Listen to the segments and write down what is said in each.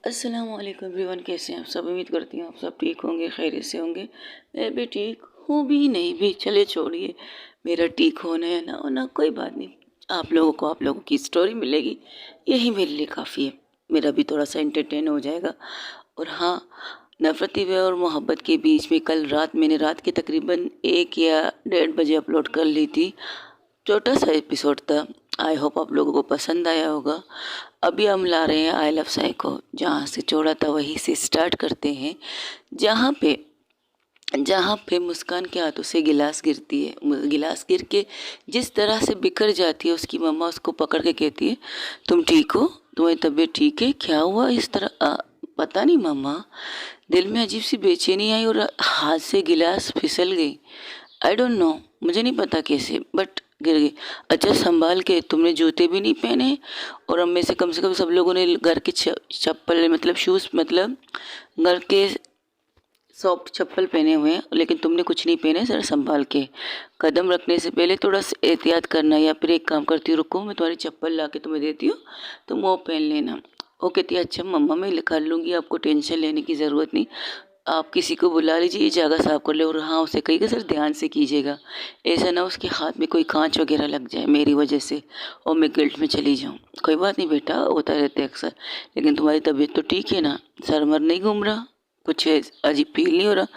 अस्सलामुअलैकुम एवरीवन, कैसे हैं आप सब। उम्मीद करती हूँ आप सब ठीक होंगे, खैरियत से होंगे। मैं भी ठीक हूँ भी नहीं भी, चले छोड़िए। मेरा ठीक होना या ना होना कोई बात नहीं। आप लोगों की स्टोरी मिलेगी, यही मेरे लिए काफ़ी है। मेरा भी थोड़ा सा एंटरटेन हो जाएगा। और हाँ, नफ़रती व और मोहब्बत के बीच में कल रात मैंने रात के तकरीबन 1 या 1:30 बजे अपलोड कर ली थी। छोटा सा एपिसोड था। आई होप आप लोगों को पसंद आया होगा। अभी हम ला रहे हैं आई लव साई को, जहाँ से छोड़ा था वहीं से स्टार्ट करते हैं। जहाँ पे जहाँ पे मुस्कान के हाथों से गिलास गिरती है, गिलास गिर के जिस तरह से बिखर जाती है, उसकी मम्मा उसको पकड़ के कहती है, तुम ठीक हो, तुम्हारी तबीयत ठीक है, क्या हुआ इस तरह। पता नहीं मम्मा, दिल में अजीब सी बेचैनी आई और हाथ से गिलास फिसल गई। आई डोंट नो, मुझे नहीं पता कैसे, बट गिर गई। अच्छा संभाल के, तुमने जूते भी नहीं पहने। और हम में से कम सब लोगों ने घर के चप्पल मतलब शूज़ मतलब घर के सॉफ्ट चप्पल पहने हुए हैं, लेकिन तुमने कुछ नहीं पहने। ज़रा संभाल के कदम रखने से पहले थोड़ा सा एहतियात करना, या फिर एक काम करती हूँ, रुको मैं तुम्हारी चप्पल ला के तुम्हें देती हूँ, तुम वो पहन लेना। वो कहती है अच्छा मम्मा मैं कर लूँगी, आपको टेंशन लेने की ज़रूरत नहीं। आप किसी को बुला लीजिए, ये जगह साफ कर ले। और हाँ, उसे कहिएगा सर ध्यान से कीजिएगा, ऐसा ना उसके हाथ में कोई कांच वगैरह लग जाए मेरी वजह से और मैं गिल्ट में चली जाऊँ। कोई बात नहीं बेटा, होता रहता है अक्सर। लेकिन तुम्हारी तबीयत तो ठीक है ना, सर मर नहीं घूम रहा, कुछ अजीब फील नहीं हो रहा।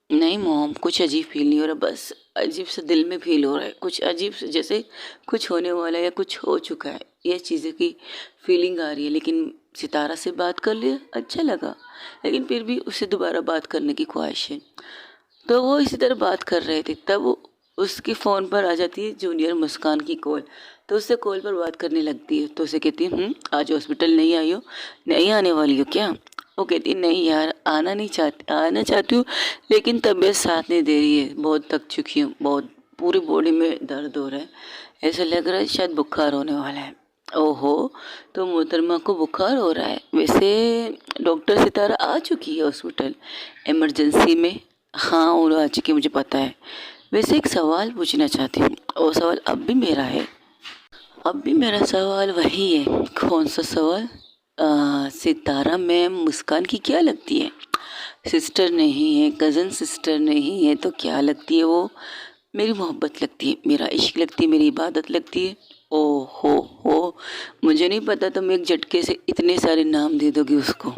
नहीं मॉम, कुछ अजीब फील नहीं हो रहा, बस अजीब सा दिल में फील हो रहा है, कुछ अजीब से जैसे कुछ होने वाला है या कुछ हो चुका है, ये चीज़ें की फीलिंग आ रही है। लेकिन सितारा से बात कर लिया, अच्छा लगा, लेकिन फिर भी उससे दोबारा बात करने की ख्वाहिश है। तो वो इसी तरह बात कर रहे थे, तब उसके फ़ोन पर आ जाती है जूनियर मुस्कान की कॉल। तो उससे कॉल पर बात करने लगती है, तो उसे कहती है आज हॉस्पिटल नहीं आई हो, नहीं आने वाली हो क्या। वो कहती है नहीं यार, आना चाहती हूँ, लेकिन तबीयत साथ नहीं दे रही है, बहुत थक चुकी हूँ, बहुत पूरी बॉडी में दर्द हो रहा है, ऐसा लग रहा है शायद बुखार होने वाला है। ओहो, तो मोहतरमा को बुखार हो रहा है। वैसे डॉक्टर सितारा आ चुकी है हॉस्पिटल इमरजेंसी में। हाँ, वो आ चुकी है, मुझे पता है। वैसे एक सवाल पूछना चाहती हूँ, वो सवाल अब भी मेरा है। अब भी मेरा सवाल वही है। कौन सा सवाल। सितारा मैम मुस्कान की क्या लगती है। सिस्टर नहीं है, कज़न सिस्टर नहीं है, तो क्या लगती है वो। मेरी मोहब्बत लगती है, मेरा इश्क लगती है, मेरी इबादत लगती है। ओ हो, मुझे नहीं पता तुम एक झटके से इतने सारे नाम दे दोगी उसको।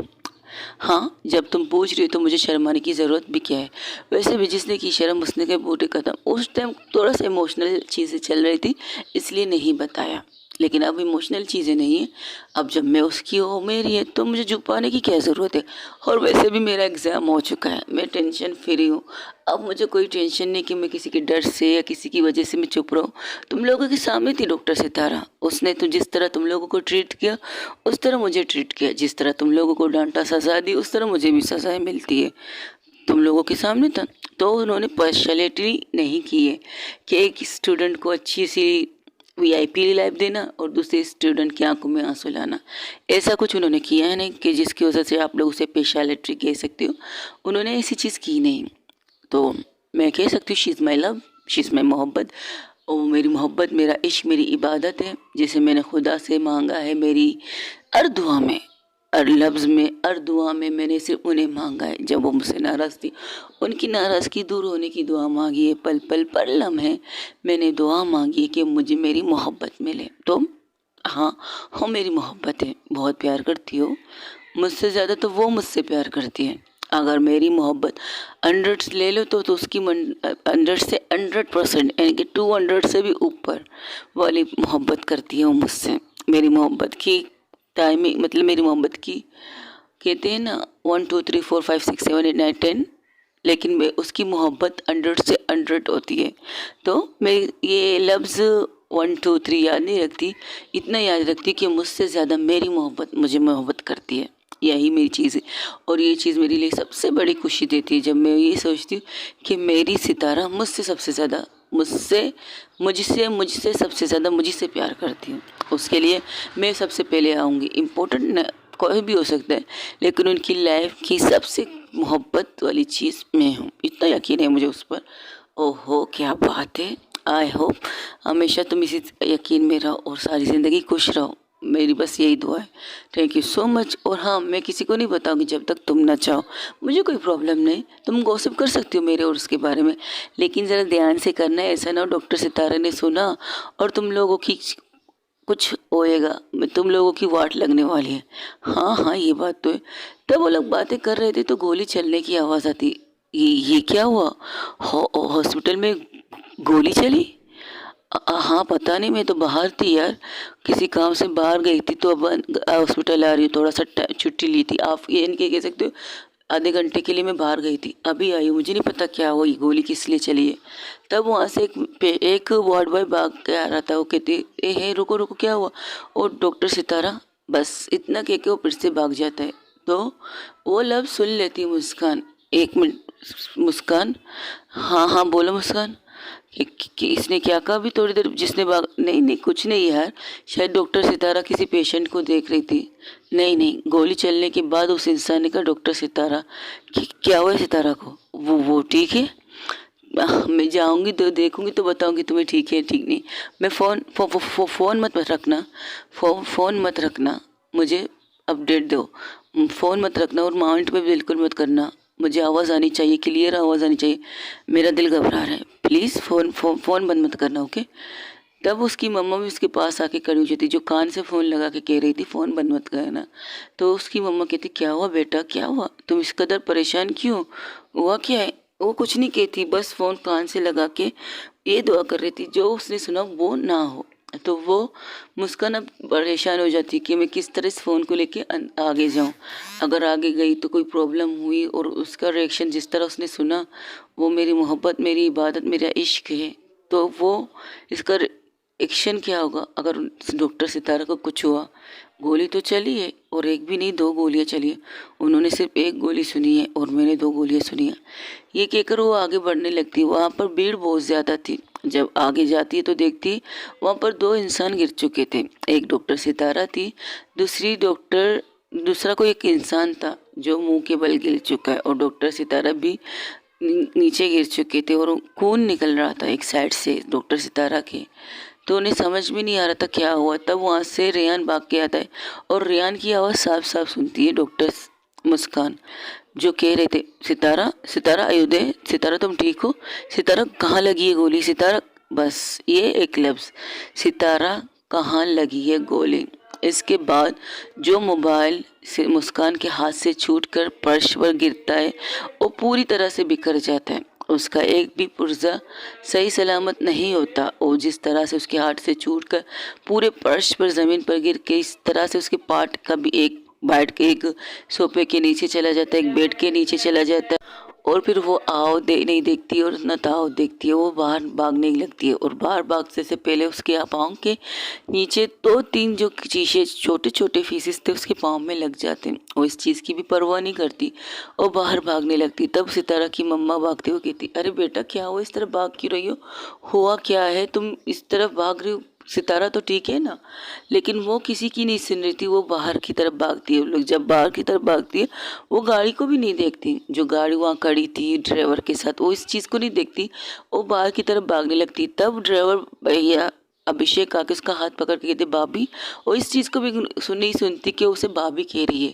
हाँ, जब तुम पूछ रही हो तो मुझे शर्माने की ज़रूरत भी क्या है। वैसे भी जिसने की शर्म उसने के बूटे खत्म। उस टाइम थोड़ा सा इमोशनल चीज़ें चल रही थी, इसलिए नहीं बताया। लेकिन अब इमोशनल चीज़ें नहीं है, अब जब मैं उसकी हो मेरी है, तो मुझे छुपाने की क्या ज़रूरत है। और वैसे भी मेरा एग्ज़ाम हो चुका है, मैं टेंशन फ्री हूँ। अब मुझे कोई टेंशन नहीं कि मैं किसी के डर से या किसी की वजह से मैं चुप रहूँ। तुम लोगों के सामने थी डॉक्टर सितारा, उसने तो जिस तरह तुम लोगों को ट्रीट किया उस तरह मुझे ट्रीट किया, जिस तरह तुम लोगों को डांटा सजा दी उस तरह मुझे भी सजाएं मिलती है। तुम लोगों के सामने था, तो उन्होंने पर्सनैलिटी नहीं की है कि एक स्टूडेंट को अच्छी सी वीआईपी लाइफ देना और दूसरे स्टूडेंट की आंखों में आंसू लाना। ऐसा कुछ उन्होंने किया है नहीं कि जिसकी वजह से आप लोग उसे स्पेशलिटी कह सकते हो। उन्होंने ऐसी चीज़ की नहीं। तो मैं कह सकती हूँ she is my love, she is my मोहब्बत। और मेरी मोहब्बत, मेरा इश्क, मेरी इबादत है, जिसे मैंने खुदा से मांगा है। मेरी हर दुआ में, हर लफ्ज़ में, हर दुआ में मैंने सिर्फ उन्हें मांगा है। जब वो मुझसे नाराज़ थी, उनकी नाराज़गी दूर होने की दुआ मांगी है। पल पल पर लम्हे मैंने दुआ मांगी है कि मुझे मेरी मोहब्बत मिले। तो हाँ, हो मेरी मोहब्बत है, बहुत प्यार करती हो मुझसे ज़्यादा, तो वो मुझसे प्यार करती है। अगर मेरी मोहब्बत 100 से ले लो तो उसकी 100 से 100% यानी कि 200 से भी ऊपर वाली मोहब्बत करती है वो मुझसे। मेरी मोहब्बत की टाइमिंग मतलब मेरी मोहब्बत की कहते हैं ना 1 2 3 4 5 6 7 8 9 10, लेकिन उसकी मोहब्बत 100 से 100 होती है। तो मैं ये लफ्ज़ 1 2 3 याद नहीं रखती, इतना याद रखती कि मुझसे ज़्यादा मेरी मोहब्बत मुझे मोहब्बत करती है। यही मेरी चीज़ है, और ये चीज़ मेरे लिए सबसे बड़ी खुशी देती है जब मैं ये सोचती हूँ कि मेरी सितारा मुझसे सबसे ज़्यादा मुझसे सबसे ज़्यादा मुझी से प्यार करती हूँ। उसके लिए मैं सबसे पहले आऊँगी। इम्पोर्टेंट कोई भी हो सकता है, लेकिन उनकी लाइफ की सबसे मोहब्बत वाली चीज़ मैं हूँ, इतना यकीन है मुझे उस पर। ओहो क्या बात है। आई होप हमेशा तुम इसी यकीन में रहो और सारी ज़िंदगी खुश रहो। मेरी बस यही दुआ है। Thank you so much. और हाँ, मैं किसी को नहीं बताऊंगी जब तक तुम ना चाहो। मुझे कोई प्रॉब्लम नहीं, तुम गॉसिप कर सकती हो मेरे और उसके बारे में, लेकिन ज़रा ध्यान से करना है। ऐसा ना हो डॉक्टर सितारा ने सुना और तुम लोगों की कुछ होएगा, तुम लोगों की वाट लगने वाली है। हाँ हाँ, ये बात तो है। तब वो लोग बातें कर रहे थे तो गोली चलने की आवाज़ आती। ये क्या हुआ? हॉस्पिटल में गोली चली? हाँ, पता नहीं, मैं तो बाहर थी यार, किसी काम से बाहर गई थी, तो अब हॉस्पिटल आ रही हूँ। थोड़ा सा छुट्टी ली थी, आप ये नहीं कह सकते हो। आधे घंटे के लिए मैं बाहर गई थी, अभी आई हूँ, मुझे नहीं पता क्या हुआ, ये गोली किस लिए चली है। तब वहाँ से एक वार्ड बॉय भाग के आ रहा था। वो कहती ए है, रुको रुको, क्या हुआ? और डॉक्टर सितारा, बस इतना कह के वो फिर से भाग जाता है। तो वो लफ्ज़ सुन लेती है मुस्कान। एक मिनट, मुस्कान। हाँ हाँ, बोलो मुस्कान। कि इसने क्या कहा अभी थोड़ी देर? जिसने भाग, नहीं नहीं, कुछ नहीं यार, शायद डॉक्टर सितारा किसी पेशेंट को देख रही थी। नहीं नहीं, गोली चलने के बाद उस इंसान ने कहा डॉक्टर सितारा। क्या हुआ है सितारा को? वो ठीक है? मैं जाऊंगी तो देखूंगी तो बताऊंगी तुम्हें ठीक है ठीक नहीं। मैं फ़ोन मत रखना, फ़ोन मत रखना, मुझे अपडेट दो। फ़ोन मत रखना और माउंट पे बिल्कुल मत करना। मुझे आवाज़ आनी चाहिए, क्लियर आवाज़ आनी चाहिए। मेरा दिल घबरा रहा है, प्लीज़ फ़ोन बंद मत करना, ओके? तब उसकी मम्मा भी उसके पास आके खड़ी हुई थी, जो कान से फ़ोन लगा के कह रही थी फ़ोन बंद मत करना। तो उसकी मम्मा कहती क्या हुआ बेटा, क्या हुआ, तुम इस कदर परेशान क्यों, हुआ क्या है? वो कुछ नहीं कहती, बस फ़ोन कान से लगा के ये दुआ कर रही थी जो उसने सुना वो ना हो। तो वो मुस्कान अब परेशान हो जाती कि मैं किस तरह इस फ़ोन को लेके आगे जाऊं। अगर आगे गई तो कोई प्रॉब्लम हुई और उसका रिएक्शन जिस तरह उसने सुना, वो मेरी मोहब्बत, मेरी इबादत, मेरा इश्क है, तो वो इसका एक्शन क्या होगा अगर डॉक्टर सितारा को कुछ हुआ? गोली तो चली है, और एक भी नहीं, दो गोलियां चली है। उन्होंने सिर्फ एक गोली सुनी है और मैंने दो गोलियां सुनी है। ये कहकर वो आगे बढ़ने लगती। वहाँ पर भीड़ बहुत ज़्यादा थी। जब आगे जाती है तो देखती वहाँ पर दो इंसान गिर चुके थे। एक डॉक्टर सितारा थी, दूसरा कोई एक इंसान था जो मुंह के बल गिर चुका है, और डॉक्टर सितारा भी नीचे गिर चुके थे और खून निकल रहा था एक साइड से डॉक्टर सितारा के। तो उन्हें समझ में नहीं आ रहा था क्या हुआ। तब वहाँ से रेयान भाग के आता है और रेयान की आवाज़ साफ साफ सुनती है डॉक्टर मुस्कान, जो कह रहे थे सितारा, सितारा अयोध्या, सितारा तुम ठीक हो? सितारा कहाँ लगी है गोली? सितारा, बस ये एक लफ्ज़, सितारा कहाँ लगी है गोली। इसके बाद जो मोबाइल से मुस्कान के हाथ से छूटकर फर्श पर गिरता है वो पूरी तरह से बिखर जाता है। उसका एक भी पुर्जा सही सलामत नहीं होता, और जिस तरह से उसके हाथ से छूटकर पूरे फर्श पर ज़मीन पर गिर के इस तरह से उसके पार्ट का भी एक बैठ के एक सोफे के नीचे चला जाता है, एक बेड के नीचे चला जाता है, और फिर वो आओ दे नहीं देखती और न ताओ देखती है। वो बाहर भागने लगती है और बाहर भागने से पहले उसके पाँव के नीचे दो तीन जो शीशे छोटे छोटे पीसेस थे उसके पाँव में लग जाते हैं। वो इस चीज़ की भी परवाह नहीं करती और बाहर भागने लगती। तब सितारा की मम्मा भागते हुए कहती अरे बेटा क्या हुआ, इस तरफ भाग क्यों रही हो, हुआ क्या है, तुम इस तरफ भाग रही हो? सितारा तो ठीक है ना? लेकिन वो किसी की नहीं सुन रही थी। वो बाहर की तरफ भागती है। लोग जब बाहर की तरफ भागती है वो गाड़ी को भी नहीं देखती, जो गाड़ी वहाँ खड़ी थी ड्राइवर के साथ, वो इस चीज़ को नहीं देखती, वो बाहर की तरफ भागने लगती। तब ड्राइवर भैया अभिषेक आके उसका हाथ पकड़ के कहते भाभी, वो इस चीज़ को भी नहीं सुनती कि उसे भाभी कह रही है।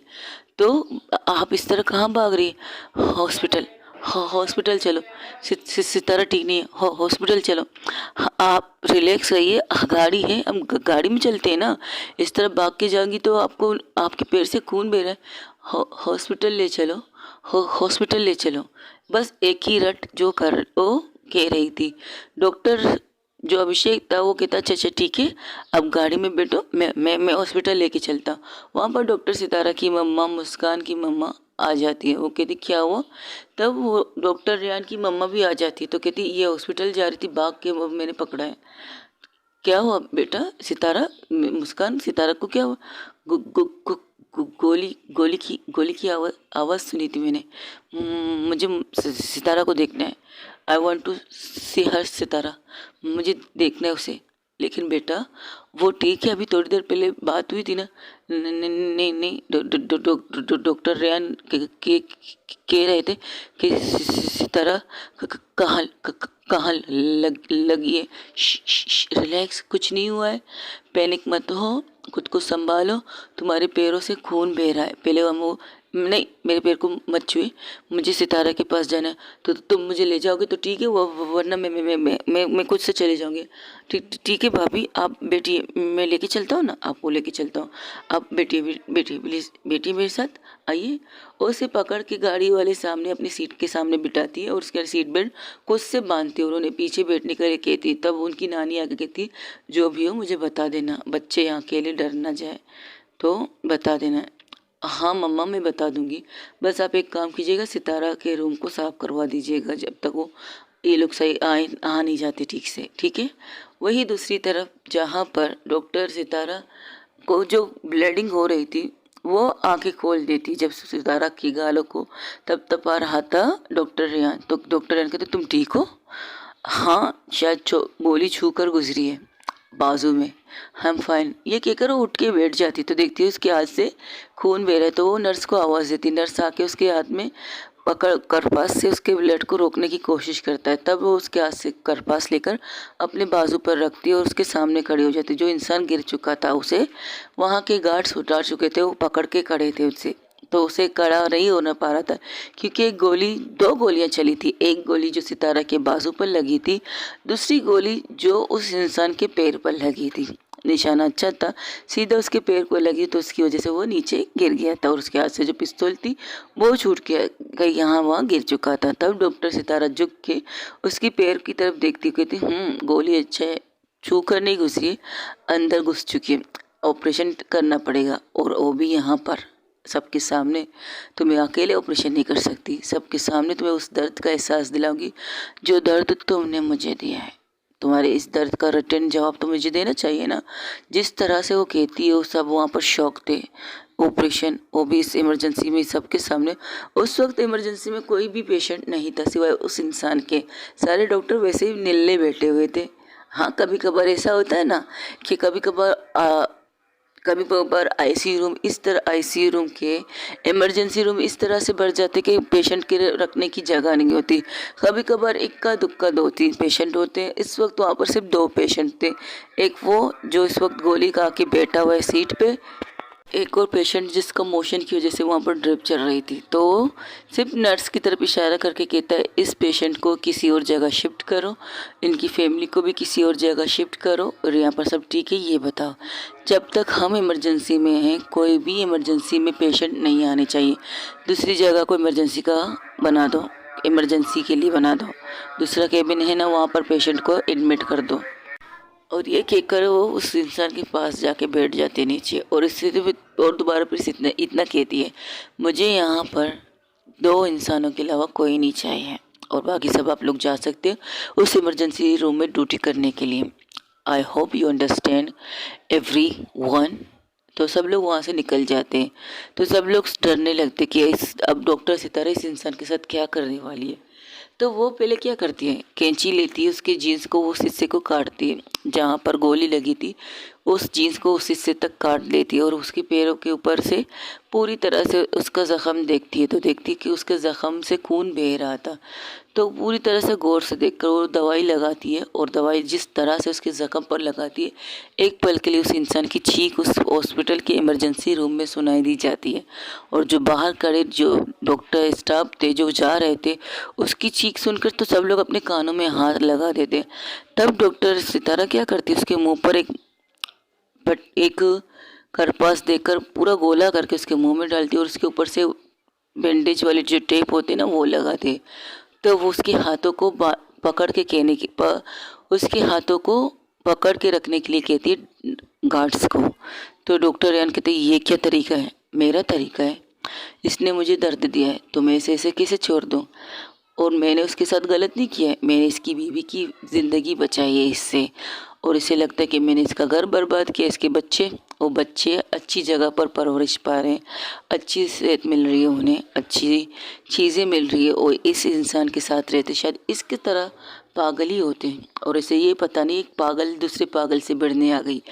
तो आप इस तरह कहाँ भाग रही है? हॉस्पिटल, हॉस्पिटल चलो। सितारा ठीक नहीं है, हॉस्पिटल चलो। आप रिलैक्स रहिए, गाड़ी है, हम गाड़ी में चलते हैं ना। इस तरह भाग के जाएंगी तो आपको, आपके पैर से खून बह रहा है, हॉस्पिटल ले चलो, हॉस्पिटल ले चलो। बस एक ही रट जो कर वो कह रही थी। डॉक्टर जो अभिषेक था वो कहता अच्छा अच्छा ठीक है, अब गाड़ी में बैठो, मैं हॉस्पिटल लेके चलता। वहाँ पर डॉक्टर सितारा की मम्मा, मुस्कान की मम्मा आ जाती है। वो कहती क्या हुआ? तब वो डॉक्टर रेयान की मम्मा भी आ जाती है। तो कहती ये हॉस्पिटल जा रही थी, भाग के वो मैंने पकड़ा है। क्या हुआ बेटा? सितारा, मुस्कान, सितारा को क्या हुआ? गो, गो, गो, गोली की आवाज़ सुनी थी मैंने। मुझे सितारा को देखना है। आई वॉन्ट टू सी हर सितारा, मुझे देखना है उसे। लेकिन बेटा वो ठीक है, अभी थोड़ी देर पहले बात हुई थी ना। नहीं नहीं, डॉक्टर रेयान कह रहे थे कि सितारा कहाँ कहाँ लगी है। रिलैक्स, कुछ नहीं हुआ है, पैनिक मत हो, खुद को संभालो, तुम्हारे पैरों से खून बह रहा है। पहले हम वो नहीं, मेरे पैर को मत छुए, मुझे सितारा के पास जाना है। तो तुम मुझे ले जाओगे तो ठीक है, वरना मैं खुद से चले जाऊँगी। ठीक ठीक है भाभी, आप बैठिए, मैं लेके चलता हूँ ना, आपको लेके चलता हूँ। आप बैठिए बैठिए प्लीज़, बैठिए मेरे साथ, आइए। और उसे पकड़ के गाड़ी वाले सामने अपनी सीट के सामने बिठाती है और उसके सीट बेल्ट खुद से बांधती है और उन्हें पीछे बैठने के लिए कहती है। तब उनकी नानी आके कहती, जो भी हो मुझे बता देना, बच्चे यहाँ अकेले डर ना जाए, तो बता देना। हाँ मम्मा, मैं बता दूंगी, बस आप एक काम कीजिएगा, सितारा के रूम को साफ करवा दीजिएगा जब तक वो ये लोग सही आ नहीं जाते ठीक से, ठीक है। वही दूसरी तरफ जहाँ पर डॉक्टर सितारा को जो ब्लीडिंग हो रही थी वो आंखें खोल देती जब सितारा की गालों को तब तपा रहा था डॉक्टर रेहान। तो डॉक्टर रेहान कहते, तुम ठीक हो? हाँ, शायद गोली छू कर गुजरी है बाजू में, हम फाइन, ये कहकर वो उठ के बैठ जाती। तो देखती है उसके हाथ से खून बह रहा है, तो वो नर्स को आवाज़ देती। नर्स आके उसके हाथ में पकड़ करपास से उसके ब्लड को रोकने की कोशिश करता है। तब वो उसके हाथ से करपास लेकर अपने बाजू पर रखती है और उसके सामने खड़ी हो जाती है। जो इंसान गिर चुका था उसे वहाँ के गार्ड्स उतार चुके थे, वो पकड़ के खड़े थे उससे, तो उसे खड़ा नहीं होना पा रहा था क्योंकि एक गोली, दो गोलियां चली थी। एक गोली जो सितारा के बाजू पर लगी थी, दूसरी गोली जो उस इंसान के पैर पर लगी थी। निशाना अच्छा था, सीधा उसके पैर को लगी तो उसकी वजह से वो नीचे गिर गया था और उसके हाथ से जो पिस्तौल थी वो छूट गया, कहीं यहाँ वहाँ गिर चुका था। तब डॉक्टर सितारा झुक के उसकी पैर की तरफ देखती कहती, गोली अच्छा है, छू कर नहीं घुसी, अंदर घुस चुकी है, ऑपरेशन करना पड़ेगा, और वो भी यहाँ पर सबके सामने। तुम्हें अकेले ऑपरेशन नहीं कर सकती, सबके सामने तुम्हें उस दर्द का एहसास दिलाऊंगी जो दर्द तुमने मुझे दिया है। तुम्हारे इस दर्द का रिटर्न जवाब तो मुझे देना चाहिए ना। जिस तरह से वो कहती है, वो सब वहाँ पर शौक थे। ऑपरेशन, वो भी इस इमरजेंसी में सबके सामने। उस वक्त इमरजेंसी में कोई भी पेशेंट नहीं था सिवाय उस इंसान के, सारे डॉक्टर वैसे ही निल्ले बैठे हुए थे। हाँ, कभी कभार ऐसा होता है ना कि कभी कभार आईसीयू रूम इस तरह, आईसीयू रूम के इमरजेंसी रूम इस तरह से भर जाते कि पेशेंट के रखने की जगह नहीं होती। कभी कभार इक्का दुक्का 2-3 पेशेंट होते हैं। इस वक्त वहाँ पर सिर्फ 2 पेशेंट थे, एक वो जो इस वक्त गोली खा के बैठा हुआ है सीट पे, एक और पेशेंट जिसका मोशन की वजह से वहाँ पर ड्रिप चल रही थी। तो सिर्फ नर्स की तरफ इशारा करके कहता है, इस पेशेंट को किसी और जगह शिफ्ट करो, इनकी फैमिली को भी किसी और जगह शिफ्ट करो, और यहाँ पर सब ठीक है ये बताओ। जब तक हम इमरजेंसी में हैं कोई भी इमरजेंसी में पेशेंट नहीं आने चाहिए। दूसरी जगह को इमरजेंसी का बना दो, इमरजेंसी के लिए बना दो, दूसरा केबिन है ना, वहाँ पर पेशेंट को एडमिट कर दो। और ये कहकर वो उस इंसान के पास जाके बैठ जाते हैं नीचे, और इससे तो और दोबारा फिर से इतना इतना कहती है, मुझे यहाँ पर 2 इंसानों के अलावा कोई नहीं चाहिए, और बाकी सब आप लोग जा सकते हो उस इमरजेंसी रूम में ड्यूटी करने के लिए। I hope you understand every one. तो सब लोग वहाँ से निकल जाते हैं। तो सब लोग डरने लगते कि अब डॉक्टर सितारा इस इंसान के साथ क्या करने वाली है। तो वो पहले क्या करती है, कैंची लेती है, उसके जीन्स को, उस हिस्से को काटती है जहाँ पर गोली लगी थी, उस जीन्स को उस हिस्से तक काट देती है, और उसके पैरों के ऊपर से पूरी तरह से उसका ज़ख़म देखती है। तो देखती है कि उसके ज़ख़म से खून बह रहा था। तो पूरी तरह से गौर से देखकर वो दवाई लगाती है, और दवाई जिस तरह से उसके ज़ख़म पर लगाती है, एक पल के लिए उस इंसान की चीख उस हॉस्पिटल के इमरजेंसी रूम में सुनाई दी जाती है। और जो बाहर खड़े जो डॉक्टर स्टाफ थे जो जा रहे थे, उसकी चीख सुनकर तो सब लोग अपने कानों में हाथ लगा देते। तब डॉक्टर सितारा क्या करती है, उसके मुंह पर एक करपास देकर पूरा गोला करके उसके मुंह में डालती है, और उसके ऊपर से बैंडेज वाले जो टेप होते हैं ना वो लगाते। तो वो उसके हाथों को पकड़ के उसके हाथों को पकड़ के रखने के लिए कहती है गार्ड्स को। तो डॉक्टर रेहान कहते हैं, ये क्या तरीका है? मेरा तरीका है, इसने मुझे दर्द दिया है तो मैं इसे ऐसे कैसे छोड़ दूँ? और मैंने उसके साथ गलत नहीं किया है, मैंने इसकी बीवी की ज़िंदगी बचाई है इससे, और इसे लगता है कि मैंने इसका घर बर्बाद किया। इसके वो बच्चे अच्छी जगह पर परवरिश पा रहे हैं, अच्छी सेहत मिल रही है उन्हें, अच्छी चीज़ें मिल रही है, और इस इंसान के साथ रहते शायद इसकी तरह पागल ही होते हैं। और इसे ये पता नहीं एक पागल दूसरे पागल से भिड़ने आ गई,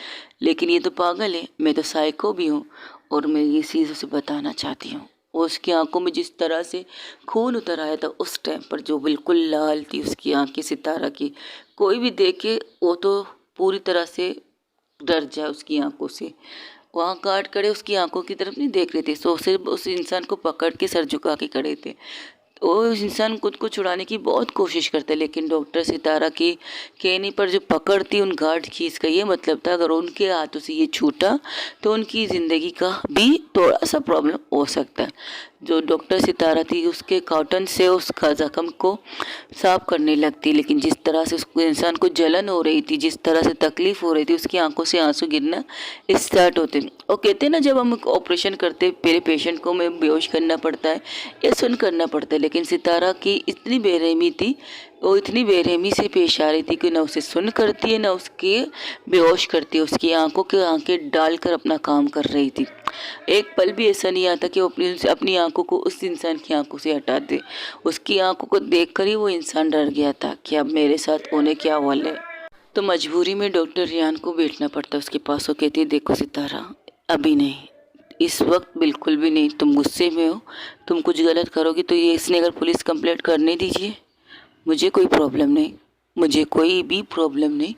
लेकिन ये तो पागल है, मैं तो साइको भी हूँ, और मैं ये चीज़ उसे बताना चाहती हूँ। और उसकी आंखों में जिस तरह से खून उतर आया था उस टाइम पर, जो बिल्कुल लाल थी उसकी आंखें सितारा की, कोई भी देखे वो तो पूरी तरह से डर जाए उसकी आंखों से। वहाँ गार्ड खड़े उसकी आंखों की तरफ नहीं देख रहे थे, सो सिर्फ उस इंसान को पकड़ के सर झुका के खड़े थे। वो इंसान खुद को छुड़ाने की बहुत कोशिश करता है, लेकिन डॉक्टर सितारा की कहने पर जो पकड़ती उन गार्ड की, इसका ये मतलब था अगर उनके हाथों से ये छूटा तो उनकी ज़िंदगी का भी थोड़ा सा प्रॉब्लम हो सकता है। जो डॉक्टर सितारा थी उसके कॉटन से उसका ज़ख्म को साफ करने लगती, लेकिन जिस तरह से उस इंसान को जलन हो रही थी, जिस तरह से तकलीफ़ हो रही थी, उसकी आंखों से आंसू गिरना स्टार्ट होते। और कहते हैं ना, जब हम ऑपरेशन करते मेरे पेशेंट को हमें बेहोश करना पड़ता है या सुन करना पड़ता है, लेकिन सितारा की इतनी बेरहमी थी, वो इतनी बेरहमी से पेश आ रही थी कि ना उसे सुन करती है ना उसके बेहोश करती है, उसकी आंखों के आंखें डालकर अपना काम कर रही थी। एक पल भी ऐसा नहीं आता कि वो अपनी अपनी आंखों को उस इंसान की आंखों से हटा दे। उसकी आंखों को देखकर ही वो इंसान डर गया था कि अब मेरे साथ होने क्या वाला है। तो मजबूरी में डॉक्टर रियान को बैठना पड़ता उसके पास। वो कहती है, देखो सितारा, अभी नहीं, इस वक्त बिल्कुल भी नहीं। तुम गुस्से में हो, तुम कुछ गलत करोगी तो ये इसने अगर पुलिस कंप्लेंट करने दीजिए, मुझे कोई प्रॉब्लम नहीं, मुझे कोई भी प्रॉब्लम नहीं